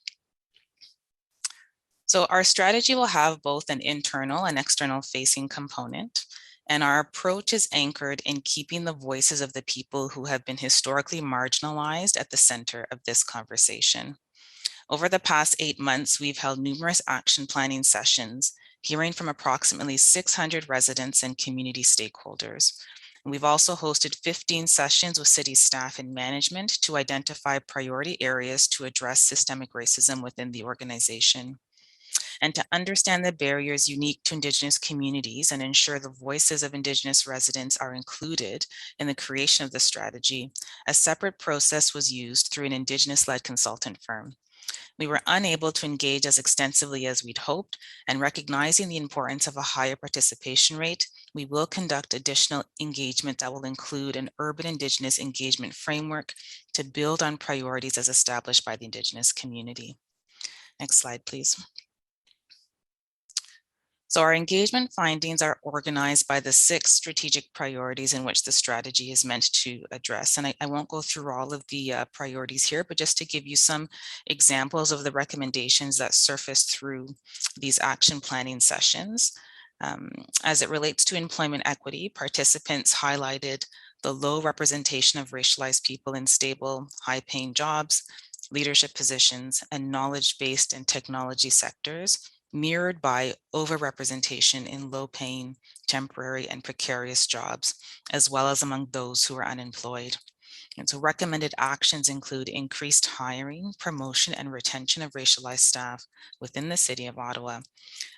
So our strategy will have both an internal and external facing component. And our approach is anchored in keeping the voices of the people who have been historically marginalized at the center of this conversation. Over the past 8 months, we've held numerous action planning sessions, hearing from approximately 600 residents and community stakeholders. And we've also hosted 15 sessions with city staff and management to identify priority areas to address systemic racism within the organization. And to understand the barriers unique to Indigenous communities and ensure the voices of Indigenous residents are included in the creation of the strategy, a separate process was used through an Indigenous-led consultant firm. We were unable to engage as extensively as we'd hoped, and recognizing the importance of a higher participation rate, we will conduct additional engagement that will include an urban Indigenous engagement framework to build on priorities as established by the Indigenous community. Next slide, please. So our engagement findings are organized by the 6 strategic priorities in which the strategy is meant to address. And I won't go through all of the priorities here, but just to give you some examples of the recommendations that surface through these action planning sessions. As it relates to employment equity, participants highlighted the low representation of racialized people in stable, high-paying jobs, leadership positions, and knowledge-based and technology sectors, mirrored by overrepresentation in low-paying, temporary, and precarious jobs, as well as among those who are unemployed. And so recommended actions include increased hiring, promotion, and retention of racialized staff within the City of Ottawa,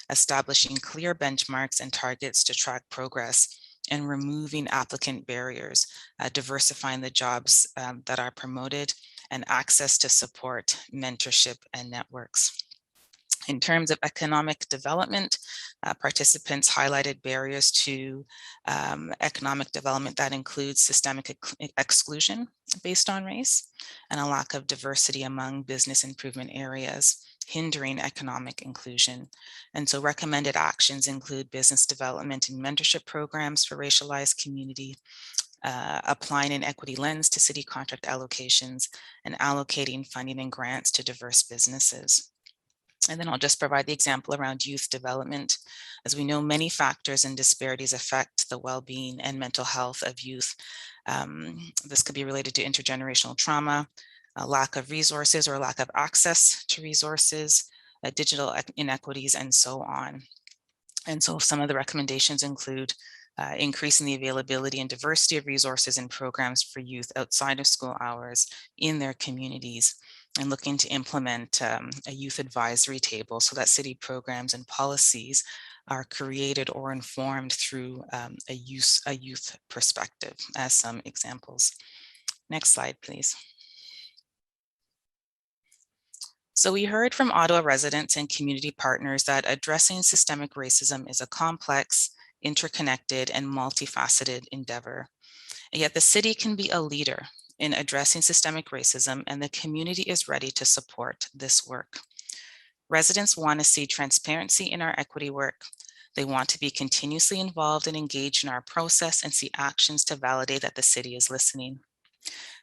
establishing clear benchmarks and targets to track progress, and removing applicant barriers, diversifying the jobs that are promoted, and access to support, mentorship, and networks. In terms of economic development, participants highlighted barriers to economic development that includes systemic exclusion based on race and a lack of diversity among business improvement areas, hindering economic inclusion. And so recommended actions include business development and mentorship programs for racialized community, applying an equity lens to city contract allocations, and allocating funding and grants to diverse businesses. And then I'll just provide the example around youth development. As we know, many factors and disparities affect the well-being and mental health of youth. This could be related to intergenerational trauma, a lack of resources or lack of access to resources, digital inequities, and so on. And so some of the recommendations include increasing the availability and diversity of resources and programs for youth outside of school hours in their communities, and looking to implement a youth advisory table so that city programs and policies are created or informed through a youth perspective, as some examples. Next slide, please. So we heard from Ottawa residents and community partners that addressing systemic racism is a complex, interconnected, and multifaceted endeavor. And yet the city can be a leader in addressing systemic racism, and the community is ready to support this work. Residents want to see transparency in our equity work. They want to be continuously involved and engaged in our process and see actions to validate that the city is listening.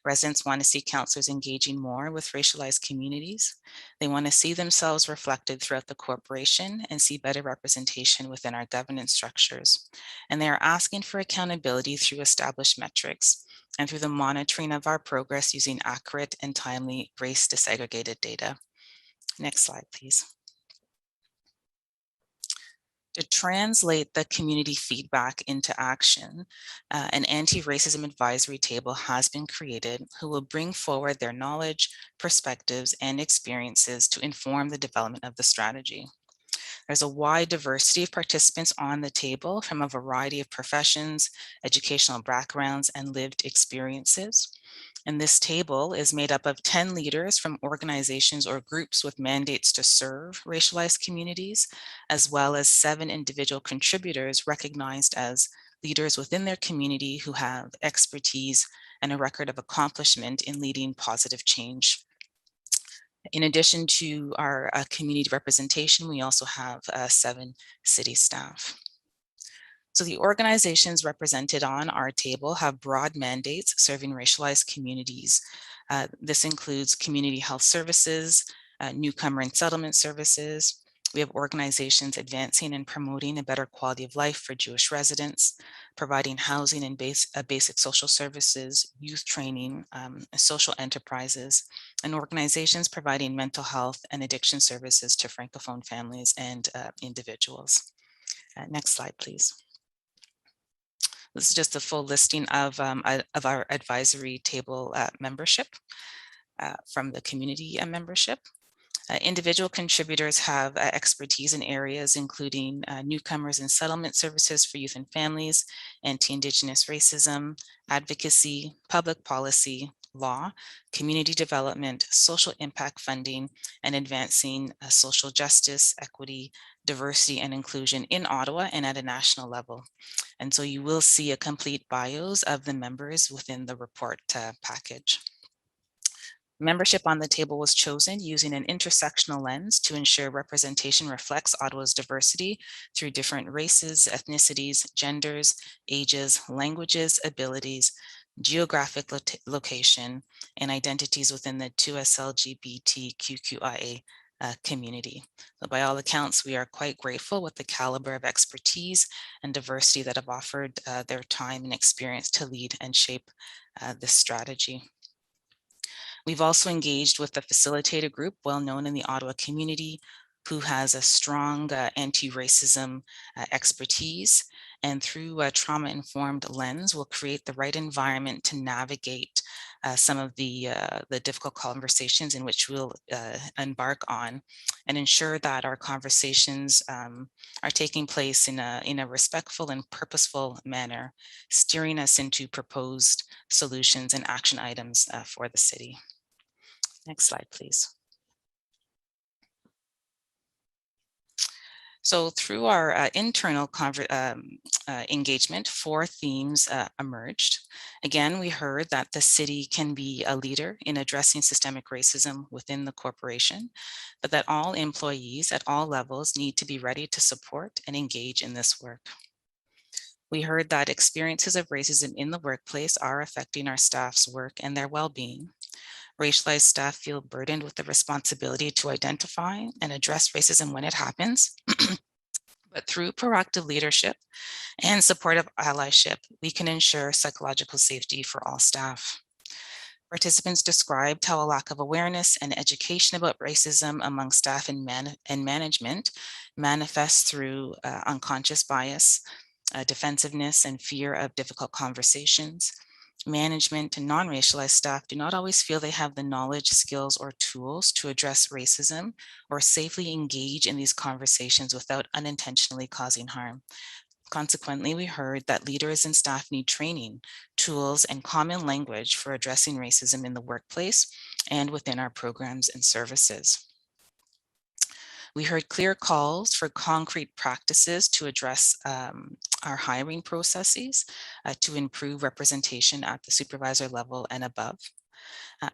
Residents want to see councillors engaging more with racialized communities. They want to see themselves reflected throughout the corporation and see better representation within our governance structures. And they are asking for accountability through established metrics and through the monitoring of our progress using accurate and timely race disaggregated data. Next slide, please. To translate the community feedback into action, an anti-racism advisory table has been created who will bring forward their knowledge, perspectives, and experiences to inform the development of the strategy. There's a wide diversity of participants on the table from a variety of professions, educational backgrounds, and lived experiences. And this table is made up of 10 leaders from organizations or groups with mandates to serve racialized communities, as well as 7 individual contributors recognized as leaders within their community who have expertise and a record of accomplishment in leading positive change. In addition to our community representation, we also have 7 city staff. So the organizations represented on our table have broad mandates serving racialized communities. This includes community health services, newcomer and settlement services. We have organizations advancing and promoting a better quality of life for Jewish residents, providing housing and basic social services, youth training, social enterprises, and organizations providing mental health and addiction services to Francophone families and individuals. Next slide, please. This is just a full listing of our advisory table membership from the community membership. Individual contributors have expertise in areas including newcomers and settlement services for youth and families, anti-Indigenous racism, advocacy, public policy, law, community development, social impact funding, and advancing social justice, equity, diversity, and inclusion in Ottawa and at a national level. And so you will see a complete bios of the members within the report package. Membership on the table was chosen using an intersectional lens to ensure representation reflects Ottawa's diversity through different races, ethnicities, genders, ages, languages, abilities, geographic location, and identities within the 2SLGBTQIA community. So by all accounts, we are quite grateful with the caliber of expertise and diversity that have offered their time and experience to lead and shape this strategy. We've also engaged with the facilitator group, well known in the Ottawa community, who has a strong anti-racism expertise, and through a trauma-informed lens will create the right environment to navigate some of the difficult conversations in which we'll embark on, and ensure that our conversations are taking place in a respectful and purposeful manner, steering us into proposed solutions and action items for the city. Next slide, please. So through our internal engagement, 4 themes emerged. Again, we heard that the city can be a leader in addressing systemic racism within the corporation, but that all employees at all levels need to be ready to support and engage in this work. We heard that experiences of racism in the workplace are affecting our staff's work and their well-being. Racialized staff feel burdened with the responsibility to identify and address racism when it happens. But through proactive leadership and supportive allyship, we can ensure psychological safety for all staff. Participants described how a lack of awareness and education about racism among staff and management manifests through unconscious bias, defensiveness, and fear of difficult conversations. Management and non-racialized staff do not always feel they have the knowledge, skills, or tools to address racism or safely engage in these conversations without unintentionally causing harm. Consequently, we heard that leaders and staff need training, tools, and common language for addressing racism in the workplace and within our programs and services. We heard clear calls for concrete practices to address our hiring processes to improve representation at the supervisor level and above,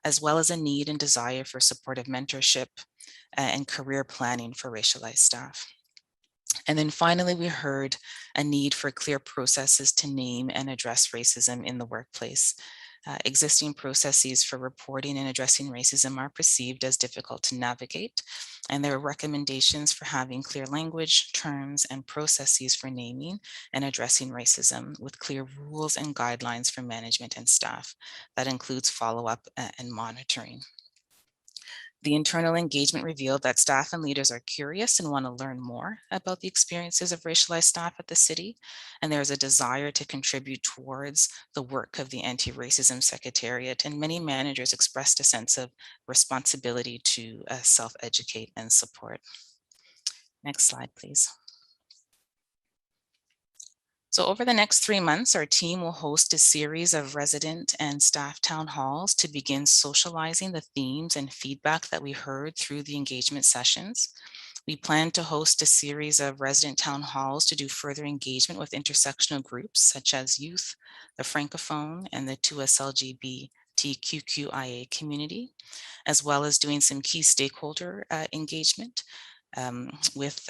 as well as a need and desire for supportive mentorship and career planning for racialized staff. And then finally, we heard a need for clear processes to name and address racism in the workplace. Existing processes for reporting and addressing racism are perceived as difficult to navigate, and there are recommendations for having clear language, terms, and processes for naming and addressing racism with clear rules and guidelines for management and staff. That includes follow-up and monitoring. The internal engagement revealed that staff and leaders are curious and want to learn more about the experiences of racialized staff at the city, and there is a desire to contribute towards the work of the Anti-Racism Secretariat, and many managers expressed a sense of responsibility to self-educate and support. Next slide, please. So over the next 3 months, our team will host a series of resident and staff town halls to begin socializing the themes and feedback that we heard through the engagement sessions. We plan to host a series of resident town halls to do further engagement with intersectional groups such as youth, the Francophone, and the 2SLGBTQIA community, as well as doing some key stakeholder engagement with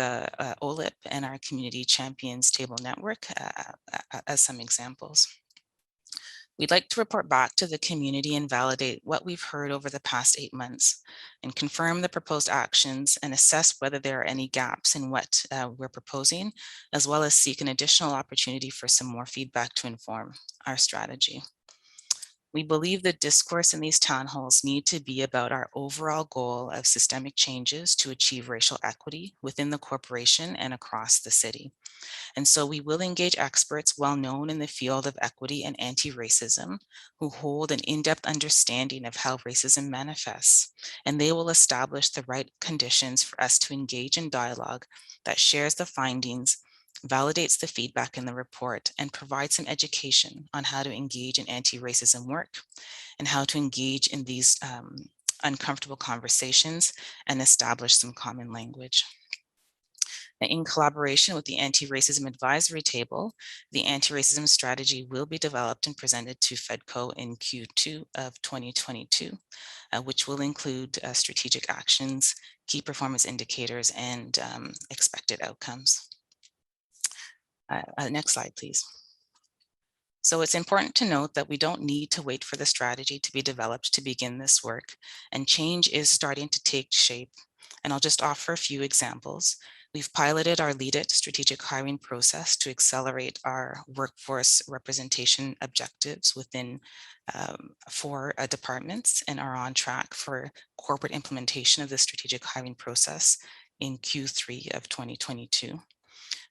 OLIP and our Community Champions Table Network as some examples. We'd like to report back to the community and validate what we've heard over the past 8 months and confirm the proposed actions and assess whether there are any gaps in what we're proposing, as well as seek an additional opportunity for some more feedback to inform our strategy. We believe the discourse in these town halls need to be about our overall goal of systemic changes to achieve racial equity within the corporation and across the city. And so we will engage experts well known in the field of equity and anti-racism who hold an in-depth understanding of how racism manifests, and they will establish the right conditions for us to engage in dialogue that shares the findings, validates the feedback in the report, and provides some education on how to engage in anti-racism work and how to engage in these uncomfortable conversations and establish some common language. In collaboration with the Anti-Racism Advisory Table, the anti-racism strategy will be developed and presented to FEDCO in Q2 of 2022, which will include strategic actions, key performance indicators, and expected outcomes. Next slide, please. So it's important to note that we don't need to wait for the strategy to be developed to begin this work, and change is starting to take shape. And I'll just offer a few examples. We've piloted our Lead It strategic hiring process to accelerate our workforce representation objectives within 4 departments, and are on track for corporate implementation of the strategic hiring process in Q3 of 2022.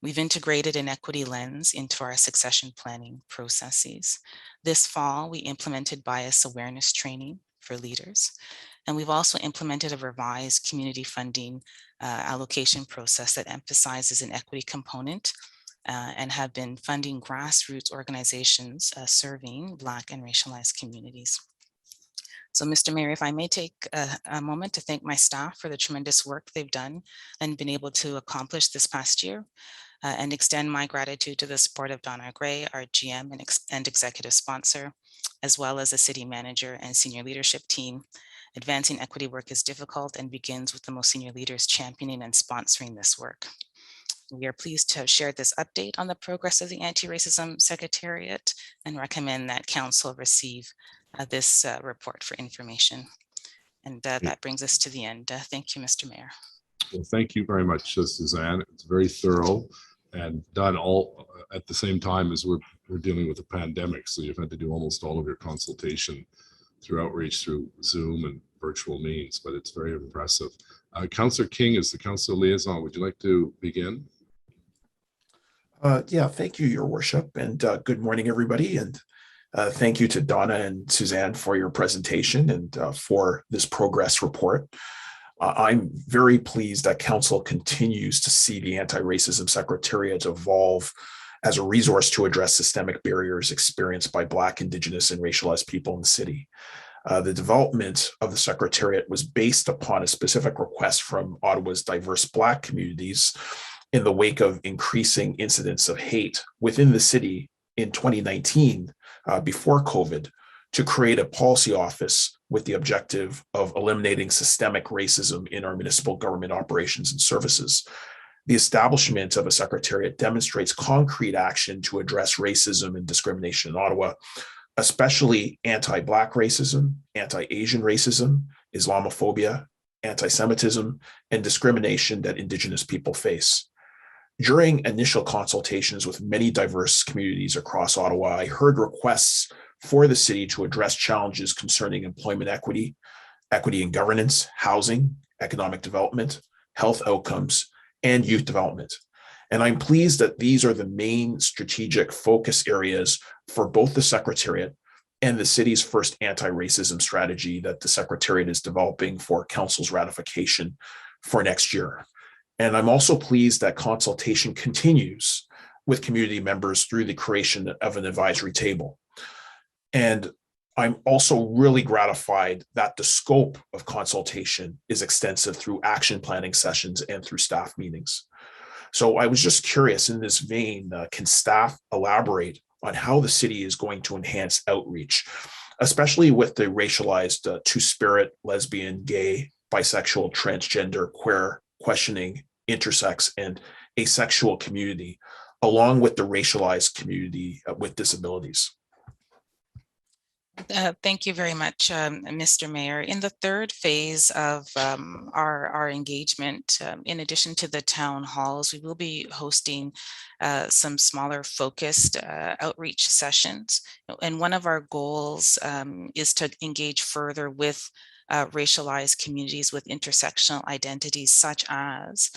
We've integrated an equity lens into our succession planning processes. This fall, we implemented bias awareness training for leaders, and we've also implemented a revised community funding allocation process that emphasizes an equity component and have been funding grassroots organizations serving Black and racialized communities. So, Mr. Mayor, if I may take a moment to thank my staff for the tremendous work they've done and been able to accomplish this past year, and extend my gratitude to the support of Donna Gray, our GM and executive sponsor, as well as the city manager and senior leadership team. Advancing equity work is difficult and begins with the most senior leaders championing and sponsoring this work. We are pleased to have shared this update on the progress of the Anti-Racism Secretariat and recommend that Council receive this report for information. And that brings us to the end. Thank you, Mr. Mayor. Well, thank you very much, Suzanne. It's very thorough and done all at the same time as we're dealing with a pandemic. So you've had to do almost all of your consultation through outreach through Zoom and virtual means, but it's very impressive. Councillor King is the council liaison. Would you like to begin? Yeah, thank you, Your Worship, and good morning, everybody. And thank you to Donna and Suzanne for your presentation and for this progress report. I'm very pleased that Council continues to see the Anti-Racism Secretariat evolve as a resource to address systemic barriers experienced by Black, Indigenous, and racialized people in the city. The development of the Secretariat was based upon a specific request from Ottawa's diverse Black communities in the wake of increasing incidents of hate within the city in 2019, before COVID, to create a policy office with the objective of eliminating systemic racism in our municipal government operations and services. The establishment of a secretariat demonstrates concrete action to address racism and discrimination in Ottawa, especially anti-Black racism, anti-Asian racism, Islamophobia, anti-Semitism, and discrimination that Indigenous people face. During initial consultations with many diverse communities across Ottawa, I heard requests for the city to address challenges concerning employment equity, equity in governance, housing, economic development, health outcomes, and youth development. And I'm pleased that these are the main strategic focus areas for both the Secretariat and the city's first anti-racism strategy that the Secretariat is developing for Council's ratification for next year. And I'm also pleased that consultation continues with community members through the creation of an advisory table. And I'm also really gratified that the scope of consultation is extensive through action planning sessions and through staff meetings. So I was just curious, in this vein, can staff elaborate on how the city is going to enhance outreach, especially with the racialized two-spirit, lesbian, gay, bisexual, transgender, queer, questioning, intersex, and asexual community, along with the racialized community with disabilities? Thank you very much, Mr. Mayor. In the third phase of our engagement, in addition to the town halls, we will be hosting some smaller focused outreach sessions. And one of our goals is to engage further with racialized communities with intersectional identities, such as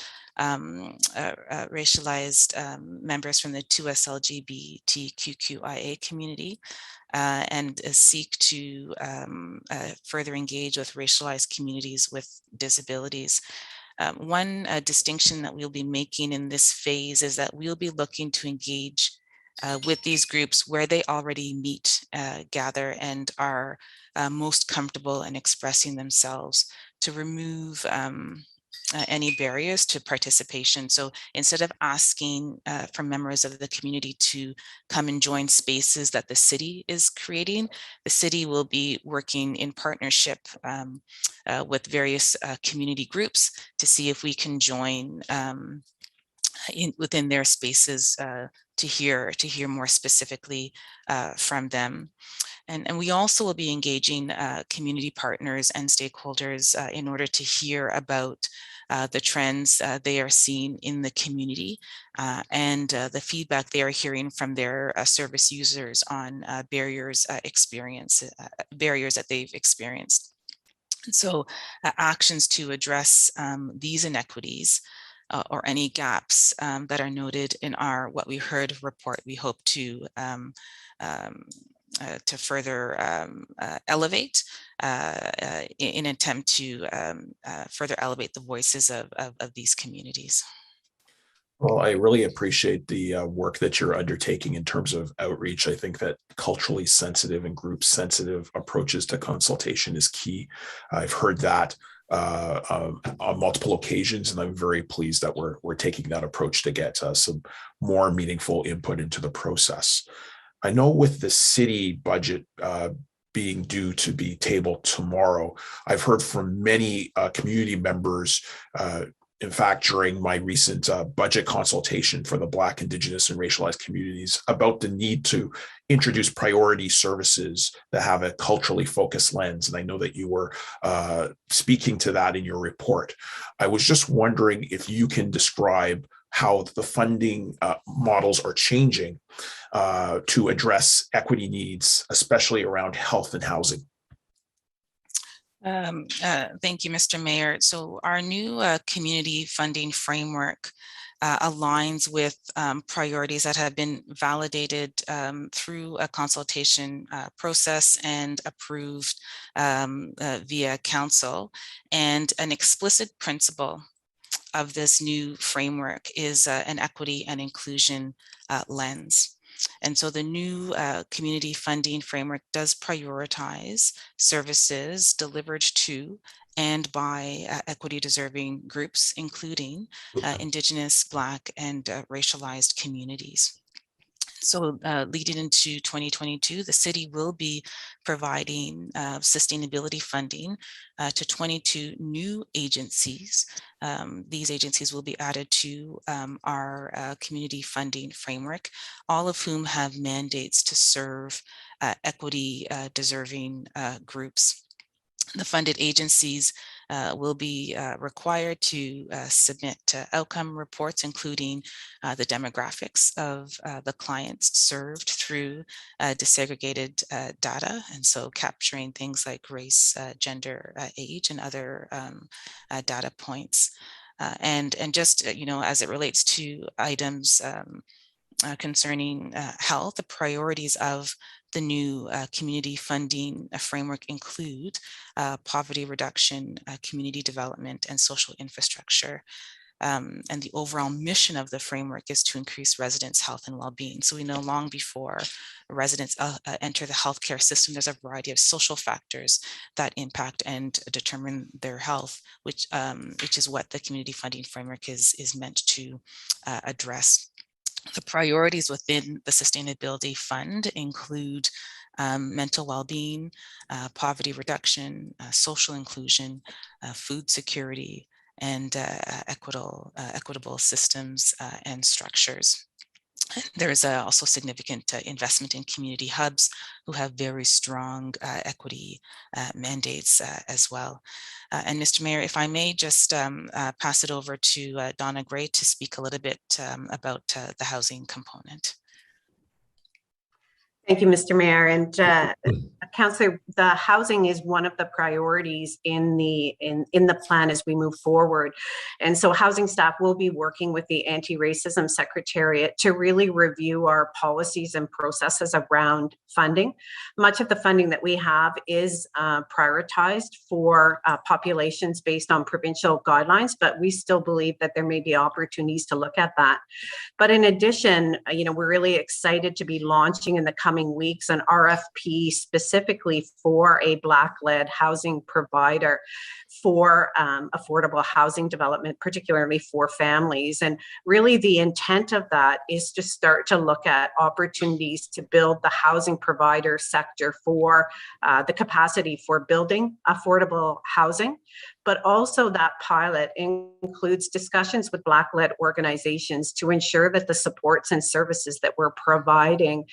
racialized members from the 2S-LGBTQIA community, and seek to further engage with racialized communities with disabilities. One distinction that we'll be making in this phase is that we'll be looking to engage with these groups where they already meet, gather, and are most comfortable in expressing themselves, to remove any barriers to participation. So instead of asking from members of the community to come and join spaces that the city is creating, the city will be working in partnership with various community groups to see if we can join within their spaces to hear more specifically from them. And we also will be engaging community partners and stakeholders in order to hear about the trends they are seeing in the community and the feedback they are hearing from their service users on barriers that they've experienced. And so actions to address these inequities or any gaps that are noted in our What We Heard report, we hope to further elevate in an attempt to further elevate the voices of these communities. Well, I really appreciate the work that you're undertaking in terms of outreach. I think that culturally sensitive and group sensitive approaches to consultation is key. I've heard that on multiple occasions, and I'm very pleased that we're taking that approach to get some more meaningful input into the process. I know with the city budget being due to be tabled tomorrow, I've heard from many community members. In fact, during my recent budget consultation for the Black, Indigenous, and racialized communities about the need to introduce priority services that have a culturally focused lens. And I know that you were speaking to that in your report. I was just wondering if you can describe how the funding models are changing to address equity needs, especially around health and housing. Thank you, Mr. Mayor. So our new community funding framework aligns with priorities that have been validated through a consultation process and approved via council. And an explicit principle of this new framework is an equity and inclusion lens. And so the new community funding framework does prioritize services delivered to and by equity deserving groups, including Indigenous, Black, and racialized communities. So leading into 2022, the city will be providing sustainability funding to 22 new agencies. These agencies will be added to our community funding framework, all of whom have mandates to serve equity deserving groups. The funded agencies will be required to submit outcome reports, including the demographics of the clients served through disaggregated data. And so capturing things like race, gender, age, and other data points. And just, as it relates to items concerning health, the priorities of the new community funding framework include poverty reduction, community development, and social infrastructure. And the overall mission of the framework is to increase residents' health and well-being. So we know long before residents enter the healthcare system, there's a variety of social factors that impact and determine their health, which is what the community funding framework is meant to address. The priorities within the Sustainability Fund include mental well-being, poverty reduction, social inclusion, food security, and equitable systems and structures. There is also significant investment in community hubs who have very strong equity mandates as well. And Mr. Mayor, if I may just pass it over to Donna Gray to speak a little bit about the housing component. Thank you, Mr. Mayor. And Councillor, the housing is one of the priorities in the plan as we move forward. And so housing staff will be working with the Anti-Racism Secretariat to really review our policies and processes around funding. Much of the funding that we have is prioritized for populations based on provincial guidelines, but we still believe that there may be opportunities to look at that. But in addition, we're really excited to be launching in the coming weeks an RFP specifically for a Black-led housing provider for affordable housing development, particularly for families. And really the intent of that is to start to look at opportunities to build the housing provider sector for the capacity for building affordable housing. But also that pilot includes discussions with Black-led organizations to ensure that the supports and services that we're providing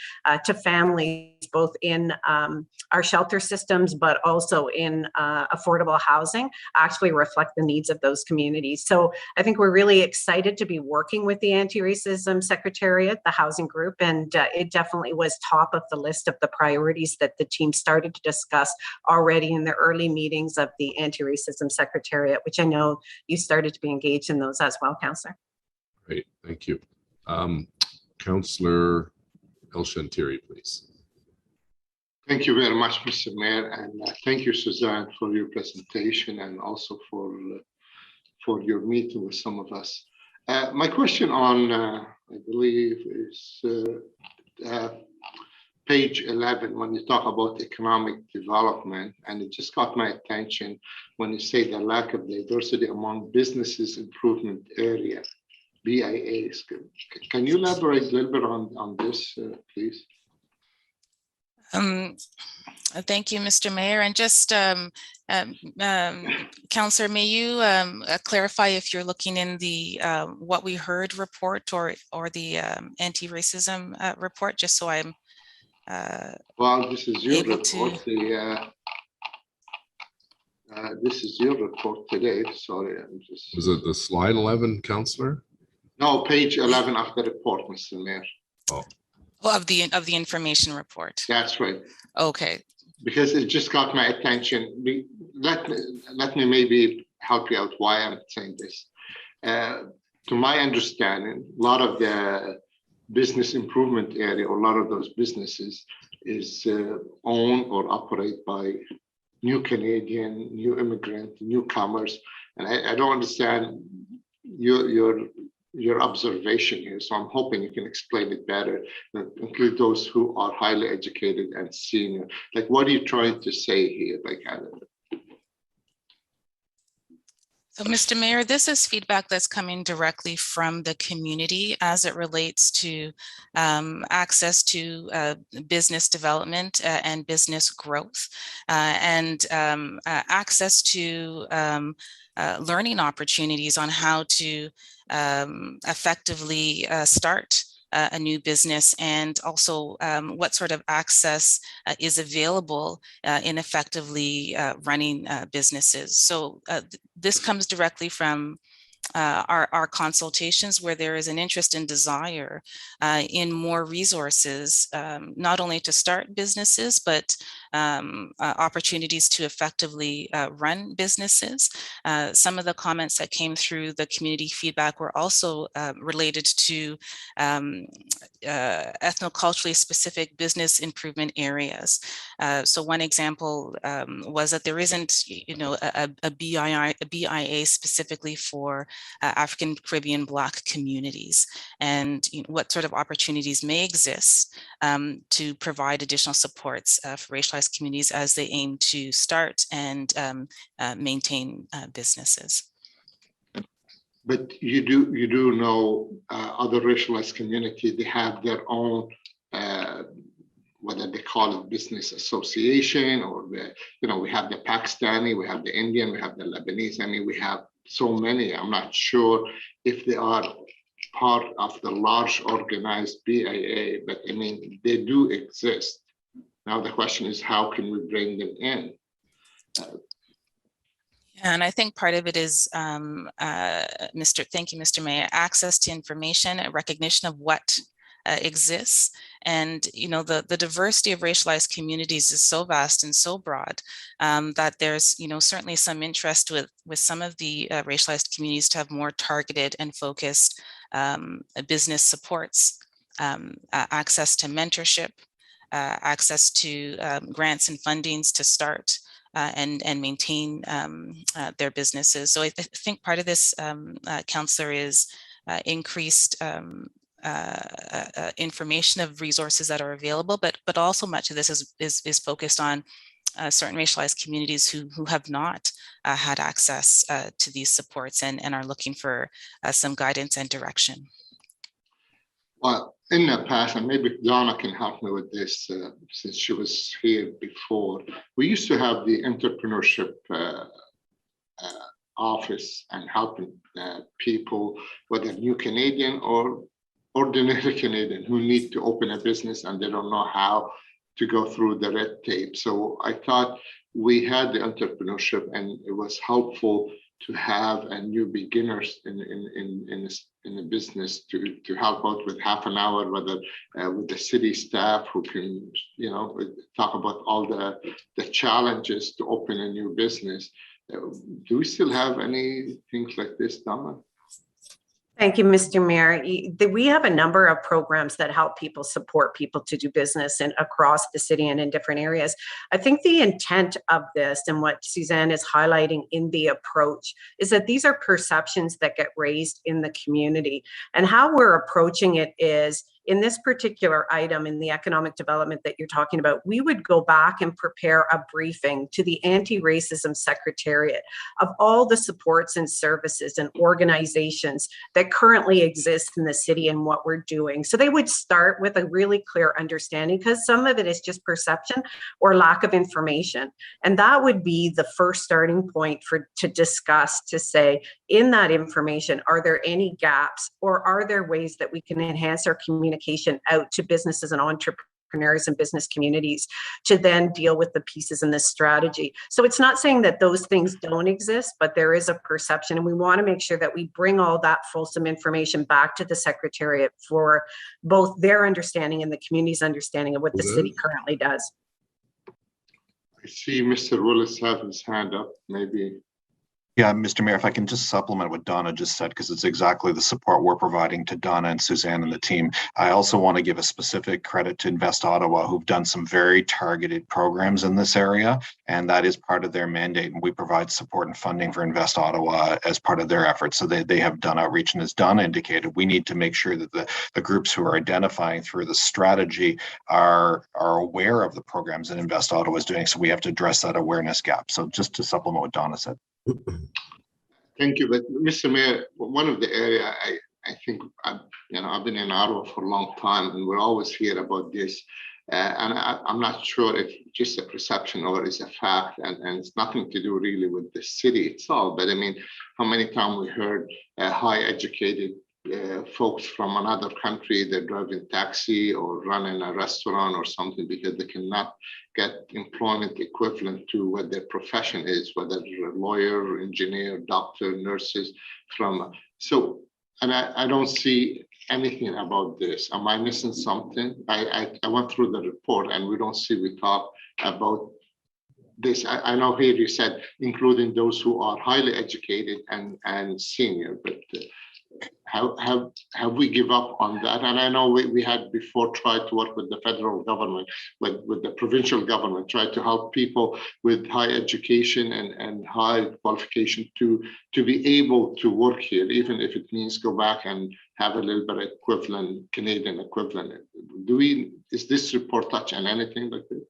to families, both in our shelter systems, but also in affordable housing, actually reflect the needs of those communities. So I think we're really excited to be working with the Anti-Racism Secretariat, the housing group, and it definitely was top of the list of the priorities that the team started to discuss already in the early meetings of the Anti-Racism Secretariat, which I know you started to be engaged in those as well, Councillor. Great, thank you. Councillor El-Shantiri, please. Thank you very much, Mr. Mayor, and thank you, Suzanne, for your presentation and also for your meeting with some of us. My question on, I believe, is page 11, when you talk about economic development, and it just got my attention when you say the lack of diversity among businesses improvement area, BIAs. Can you elaborate a little bit on this, please? Thank you, Mr. Mayor. And just, Councillor, may you clarify if you're looking in the what we heard report or the anti-racism report, just so I'm well, this is your able report. to. This is your report today. Sorry, I'm just. Was it the slide 11, Councillor? No, page 11 of the report, Mr. Mayor. Oh. Well, of the information report. That's right. Okay. Because it just got my attention. Let me maybe help you out why I'm saying this. To my understanding, a lot of the business improvement area, or a lot of those businesses is owned or operated by new Canadian, new immigrant, newcomers. And I don't understand your observation here. So I'm hoping you can explain it better, include those who are highly educated and senior. Like, what are you trying to say here? Like, I don't know. So, Mr. Mayor, this is feedback that's coming directly from the community as it relates to access to business development and business growth, and access to learning opportunities on how to effectively start a new business, and also what sort of access is available in effectively running businesses. So this comes directly from our consultations, where there is an interest and desire in more resources, not only to start businesses, but opportunities to effectively run businesses. Some of the comments that came through the community feedback were also related to ethnoculturally specific business improvement areas. So one example was that there isn't, a BIA specifically for African Caribbean Black communities, and what sort of opportunities may exist to provide additional supports for racialized communities as they aim to start and maintain businesses. But you do know other racialized community, they have their own, whether they call it business association, or we have the Pakistani, we have the Indian, we have the Lebanese. I mean, we have so many. I'm not sure if they are part of the large organized BIA, but I mean, they do exist. Now the question is, how can we bring them in? And I think part of it is, thank you, Mr. Mayor, access to information, a recognition of what exists. And, the diversity of racialized communities is so vast and so broad that there's, certainly some interest with some of the racialized communities to have more targeted and focused business supports, access to mentorship, access to grants and fundings to start and maintain their businesses. So I think part of this, Councillor, is increased information of resources that are available, but also much of this is focused on certain racialized communities who have not had access to these supports and are looking for some guidance and direction. Well, in the past, and maybe Donna can help me with this, since she was here before, we used to have the entrepreneurship office and helping people, whether new Canadian or ordinary Canadian, who need to open a business and they don't know how to go through the red tape. So I thought we had the entrepreneurship, and it was helpful to have a new beginners in the business to help out with half an hour, whether with the city staff who can, talk about all the challenges to open a new business. Do we still have any things like this, Donna? Thank you, Mr. Mayor. We have a number of programs that help people support people to do business and across the city and in different areas. I think the intent of this and what Suzanne is highlighting in the approach is that these are perceptions that get raised in the community. And how we're approaching it is, in this particular item in the economic development that you're talking about, we would go back and prepare a briefing to the Anti-Racism Secretariat of all the supports and services and organizations that currently exist in the city and what we're doing. So they would start with a really clear understanding, because some of it is just perception or lack of information. And that would be the first starting point to discuss, to say, in that information, are there any gaps, or are there ways that we can enhance our communication out to businesses and entrepreneurs and business communities to then deal with the pieces in this strategy. So it's not saying that those things don't exist, but there is a perception, and we want to make sure that we bring all that fulsome information back to the Secretariat for both their understanding and the community's understanding of what the city currently does. I see Mr. Willis have his hand up, maybe. Yeah, Mr. Mayor, if I can just supplement what Donna just said, because it's exactly the support we're providing to Donna and Suzanne and the team. I also want to give a specific credit to Invest Ottawa, who've done some very targeted programs in this area, and that is part of their mandate. And we provide support and funding for Invest Ottawa as part of their efforts. So they have done outreach, and as Donna indicated, we need to make sure that the groups who are identifying through the strategy are aware of the programs that Invest Ottawa is doing. So we have to address that awareness gap. So just to supplement what Donna said. Thank you, but Mr. Mayor, one of the area I think I've been in Ottawa for a long time, and we're always hear about this, and I'm not sure if it's just a perception or it's a fact, and it's nothing to do really with the city itself. But I mean, how many times we heard high educated folks from another country, they're driving taxi or running a restaurant or something because they cannot get employment equivalent to what their profession is, whether you're a lawyer, engineer, doctor, nurses so, and I don't see anything about this. Am I missing something? I went through the report and we talk about this. I know here you said including those who are highly educated and senior, but have we give up on that? And I know we had before tried to work with the federal government, with the provincial government, tried to help people with high education and high qualification to be able to work here, even if it means go back and have a little bit equivalent, Canadian equivalent. Is this report touch on anything like this?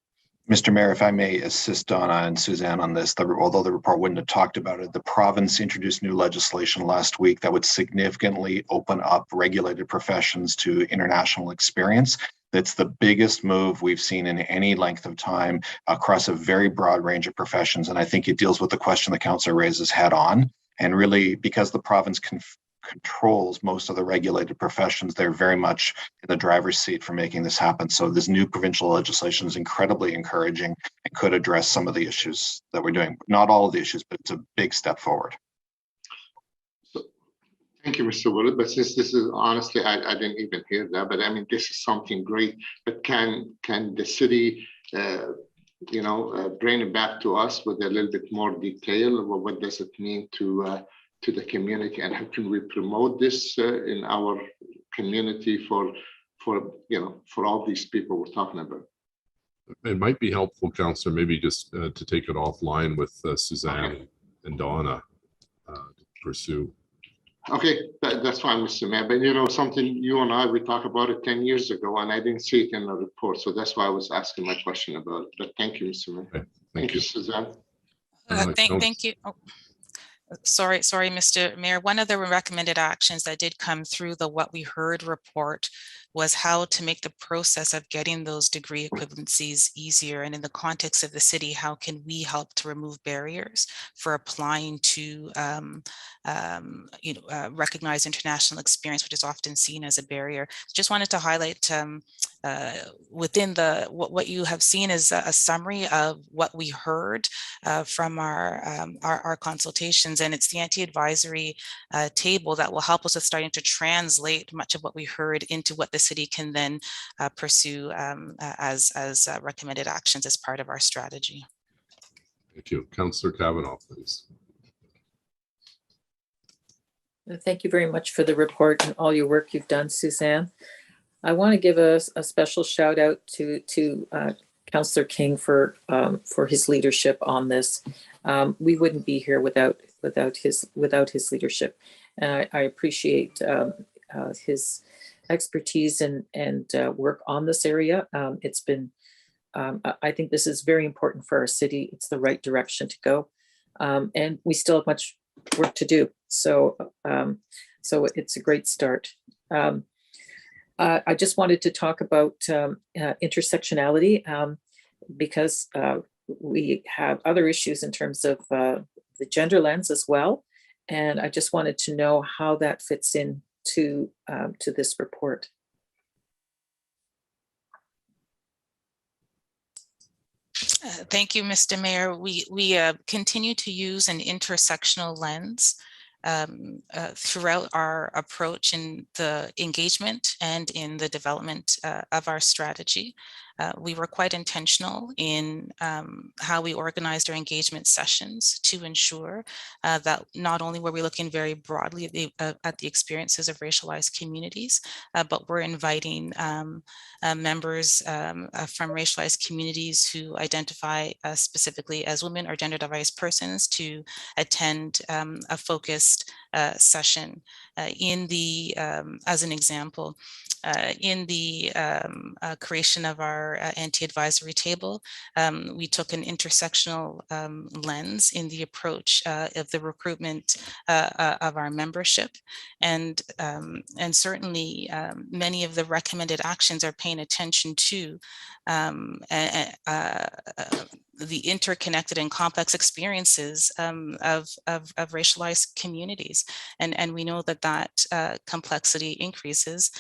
Mr. Mayor, if I may assist Donna and Suzanne on this, although the report wouldn't have talked about it, the province introduced new legislation last week that would significantly open up regulated professions to international experience. That's the biggest move we've seen in any length of time across a very broad range of professions. And I think it deals with the question the councillor raises head on. And really, because the province controls most of the regulated professions, they're very much in the driver's seat for making this happen. So this new provincial legislation is incredibly encouraging and could address some of the issues that we're doing. Not all of the issues, but it's a big step forward. Thank you, Mr. Willett. But since this is honestly, I didn't even hear that, but I mean, this is something great. But can the city bring it back to us with a little bit more detail? What does it mean to the community, and how can we promote this in our community for all these people we're talking about? It might be helpful, Councillor, maybe just to take it offline with Suzanne and Donna to pursue. Okay, that's fine, Mr. Mayor. But something you and I, we talked about it 10 years ago, and I didn't see it in the report. So that's why I was asking my question about it. But thank you, Mr. Mayor. Okay, thank you, Suzanne. Thank you. Oh. Sorry, Mr. Mayor. One of the recommended actions that did come through the What We Heard report was how to make the process of getting those degree equivalencies easier. And in the context of the city, how can we help to remove barriers for applying to recognize international experience, which is often seen as a barrier. Just wanted to highlight within what you have seen is a summary of what we heard from our consultations, and it's the anti-advisory table that will help us with starting to translate much of what we heard into what the city can then pursue as recommended actions as part of our strategy. Thank you. Councillor Kavanaugh, please. Thank you very much for the report and all your work you've done, Suzanne. I want to give a special shout out to Councillor King for his leadership on this. We wouldn't be here without his leadership. I appreciate his expertise and work on this area. It's been, I think this is very important for our city. It's the right direction to go. And we still have much work to do. So it's a great start. I just wanted to talk about intersectionality because we have other issues in terms of the gender lens as well. And I just wanted to know how that fits in to this report. Thank you, Mr. Mayor. We continue to use an intersectional lens throughout our approach in the engagement and in the development of our strategy. We were quite intentional in how we organized our engagement sessions to ensure that not only were we looking very broadly at the experiences of racialized communities, but we're inviting members from racialized communities who identify specifically as women or gender diverse persons to attend a focused session. As an example, in the creation of our anti-advisory table, we took an intersectional lens in the approach of the recruitment of our membership. And certainly many of the recommended actions are paying attention to the interconnected and complex experiences of racialized communities. And we know that complexity increases,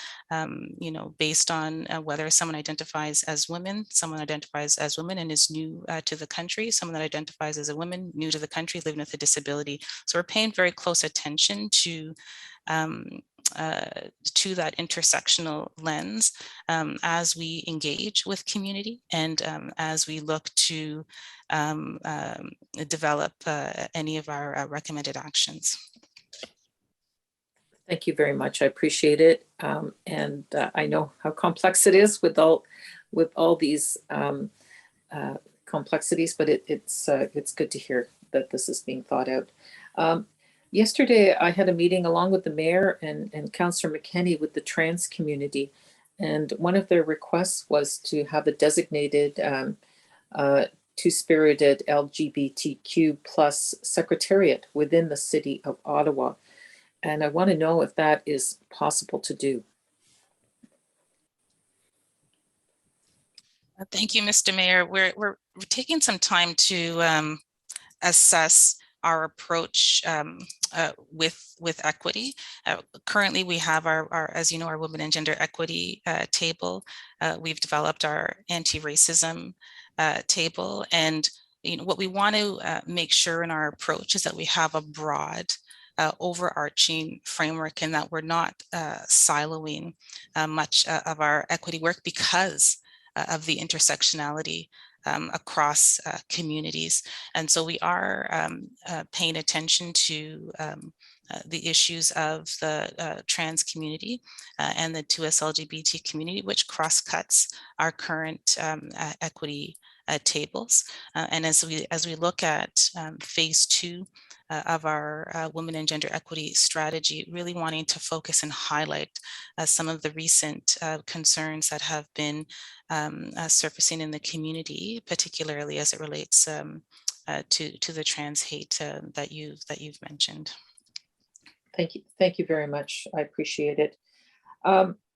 based on whether someone identifies as women, someone identifies as women and is new to the country, someone that identifies as a woman new to the country living with a disability. So we're paying very close attention to that intersectional lens as we engage with community and as we look to develop any of our recommended actions. Thank you very much. I appreciate it. And I know how complex it is with all these complexities, but it's good to hear that this is being thought out. Yesterday, I had a meeting along with the mayor and Councillor McKenney with the trans community. And one of their requests was to have a designated two-spirited LGBTQ plus secretariat within the city of Ottawa. And I want to know if that is possible to do. Thank you, Mr. Mayor. We're taking some time to assess our approach with equity. Currently, we have our, as you know, our women and gender equity table. We've developed our anti-racism table. And what we want to make sure in our approach is that we have a broad overarching framework and that we're not siloing much of our equity work because of the intersectionality across communities. And so we are paying attention to the issues of the trans community and the 2S LGBT community, which cross-cuts our current equity tables. And as we look at phase 2 of our women and gender equity strategy, really wanting to focus and highlight some of the recent concerns that have been surfacing in the community, particularly as it relates to the trans hate that you've mentioned. Thank you very much. I appreciate it.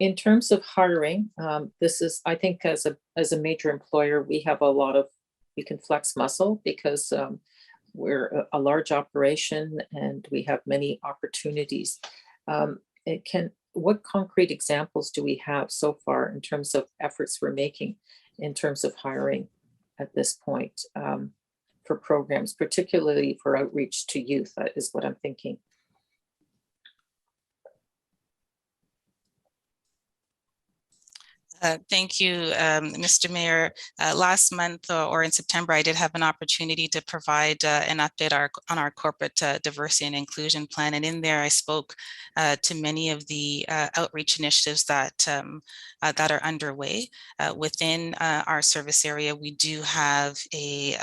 In terms of hiring, this is, I think, as a major employer, we can flex muscle because we're a large operation and we have many opportunities. What concrete examples do we have so far in terms of efforts we're making in terms of hiring at this point for programs, particularly for outreach to youth, is what I'm thinking. Thank you, Mr. Mayor. Last month or in September, I did have an opportunity to provide an update on our corporate diversity and inclusion plan. And in there, I spoke to many of the outreach initiatives that are underway. Within our service area, we do have a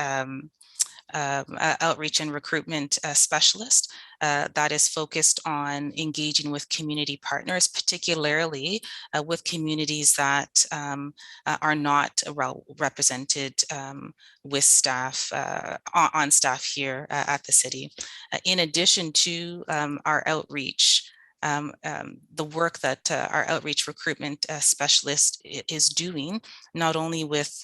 outreach and recruitment specialist that is focused on engaging with community partners, particularly with communities that are not well represented with staff, on staff here at the city. In addition to our outreach, the work that our outreach recruitment specialist is doing, not only with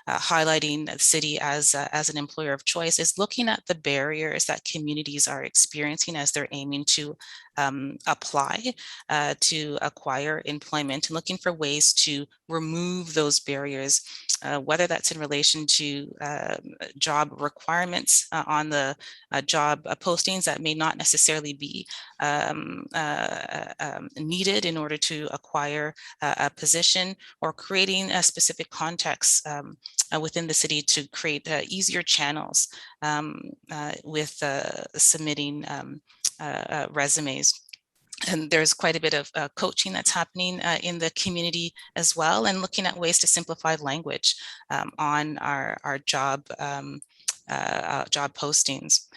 highlighting the city as an employer of choice, is looking at the barriers that communities are experiencing as they're aiming to apply to acquire employment, and looking for ways to remove those barriers, whether that's in relation to job requirements on the job postings that may not necessarily be needed in order to acquire a position, or creating a specific context within the city to create easier channels with submitting resumes. And there's quite a bit of coaching that's happening in the community as well, and looking at ways to simplify language on our job postings.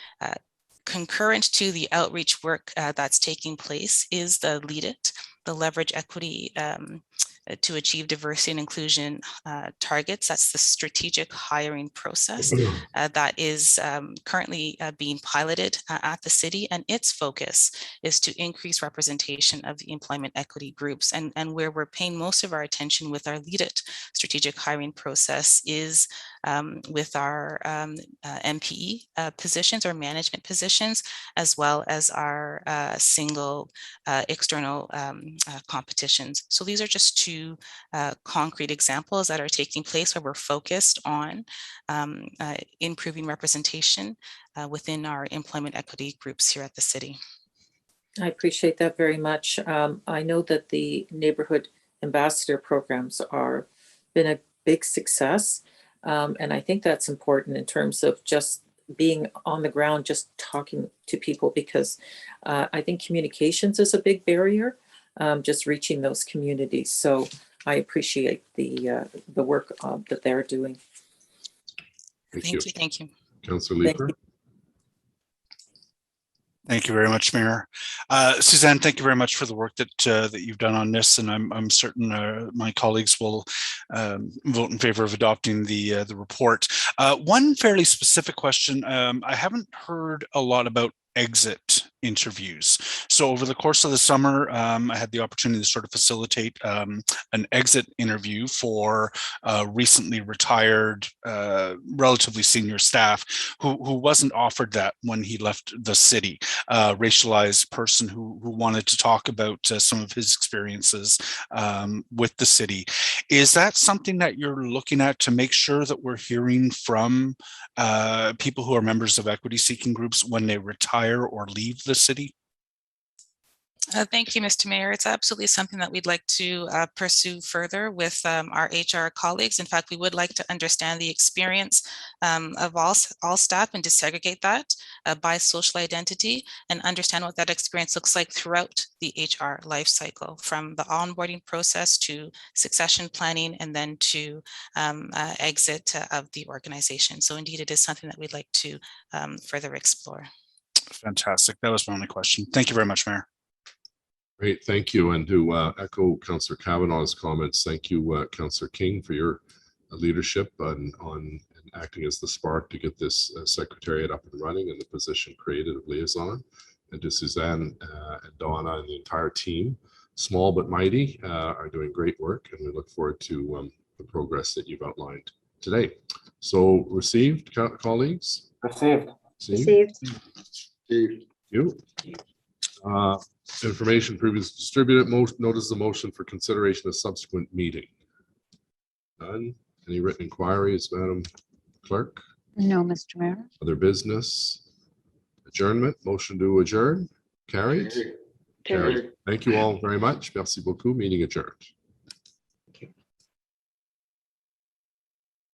Concurrent to the outreach work that's taking place is the Lead It, the Leverage Equity to Achieve Diversity and Inclusion targets. That's the strategic hiring process that is currently being piloted at the city, and its focus is to increase representation of the employment equity groups. And where we're paying most of our attention with our Lead It strategic hiring process is with our MPE positions or management positions, as well as our single external competitions. So these are just two concrete examples that are taking place where we're focused on improving representation within our employment equity groups here at the city. I appreciate that very much. I know that the neighborhood ambassador programs are been a big success. And I think that's important in terms of just being on the ground, just talking to people, because I think communications is a big barrier, just reaching those communities. So I appreciate the work that they're doing. Thank you. Thank you. Councillor Leeper. Thank you very much, Mayor. Suzanne, thank you very much for the work that you've done on this, and I'm certain my colleagues will vote in favor of adopting the report. One fairly specific question. I haven't heard a lot about exit interviews. So over the course of the summer, I had the opportunity to sort of facilitate an exit interview for recently retired, relatively senior staff who wasn't offered that when he left the city. Racialized person who wanted to talk about some of his experiences with the city. Is that something that you're looking at to make sure that we're hearing from people who are members of equity seeking groups when they retire or leave the city? Thank you, Mr. Mayor. It's absolutely something that we'd like to pursue further with our HR colleagues. In fact, we would like to understand the experience of all staff and desegregate that by social identity, and understand what that experience looks like throughout the HR life cycle, from the onboarding process to succession planning, and then to exit of the organization. So indeed, it is something that we'd like to further explore. Fantastic. That was my only question. Thank you very much, Mayor. Great, thank you. And to echo Councillor Kavanaugh's comments, thank you, Councillor King, for your leadership on acting as the spark to get this secretariat up and running, and the position created of liaison. And to Suzanne and Donna and the entire team, small but mighty, are doing great work, and we look forward to the progress that you've outlined today. So received, colleagues? Received. Received. Thank you. Information previously distributed. Most notice the motion for consideration of subsequent meeting. None. Any written inquiries, Madam Clerk? No, Mr. Mayor. Other business? Adjournment. Motion to adjourn. Carried. Carried. Thank you all very much. Merci beaucoup. Meeting adjourned.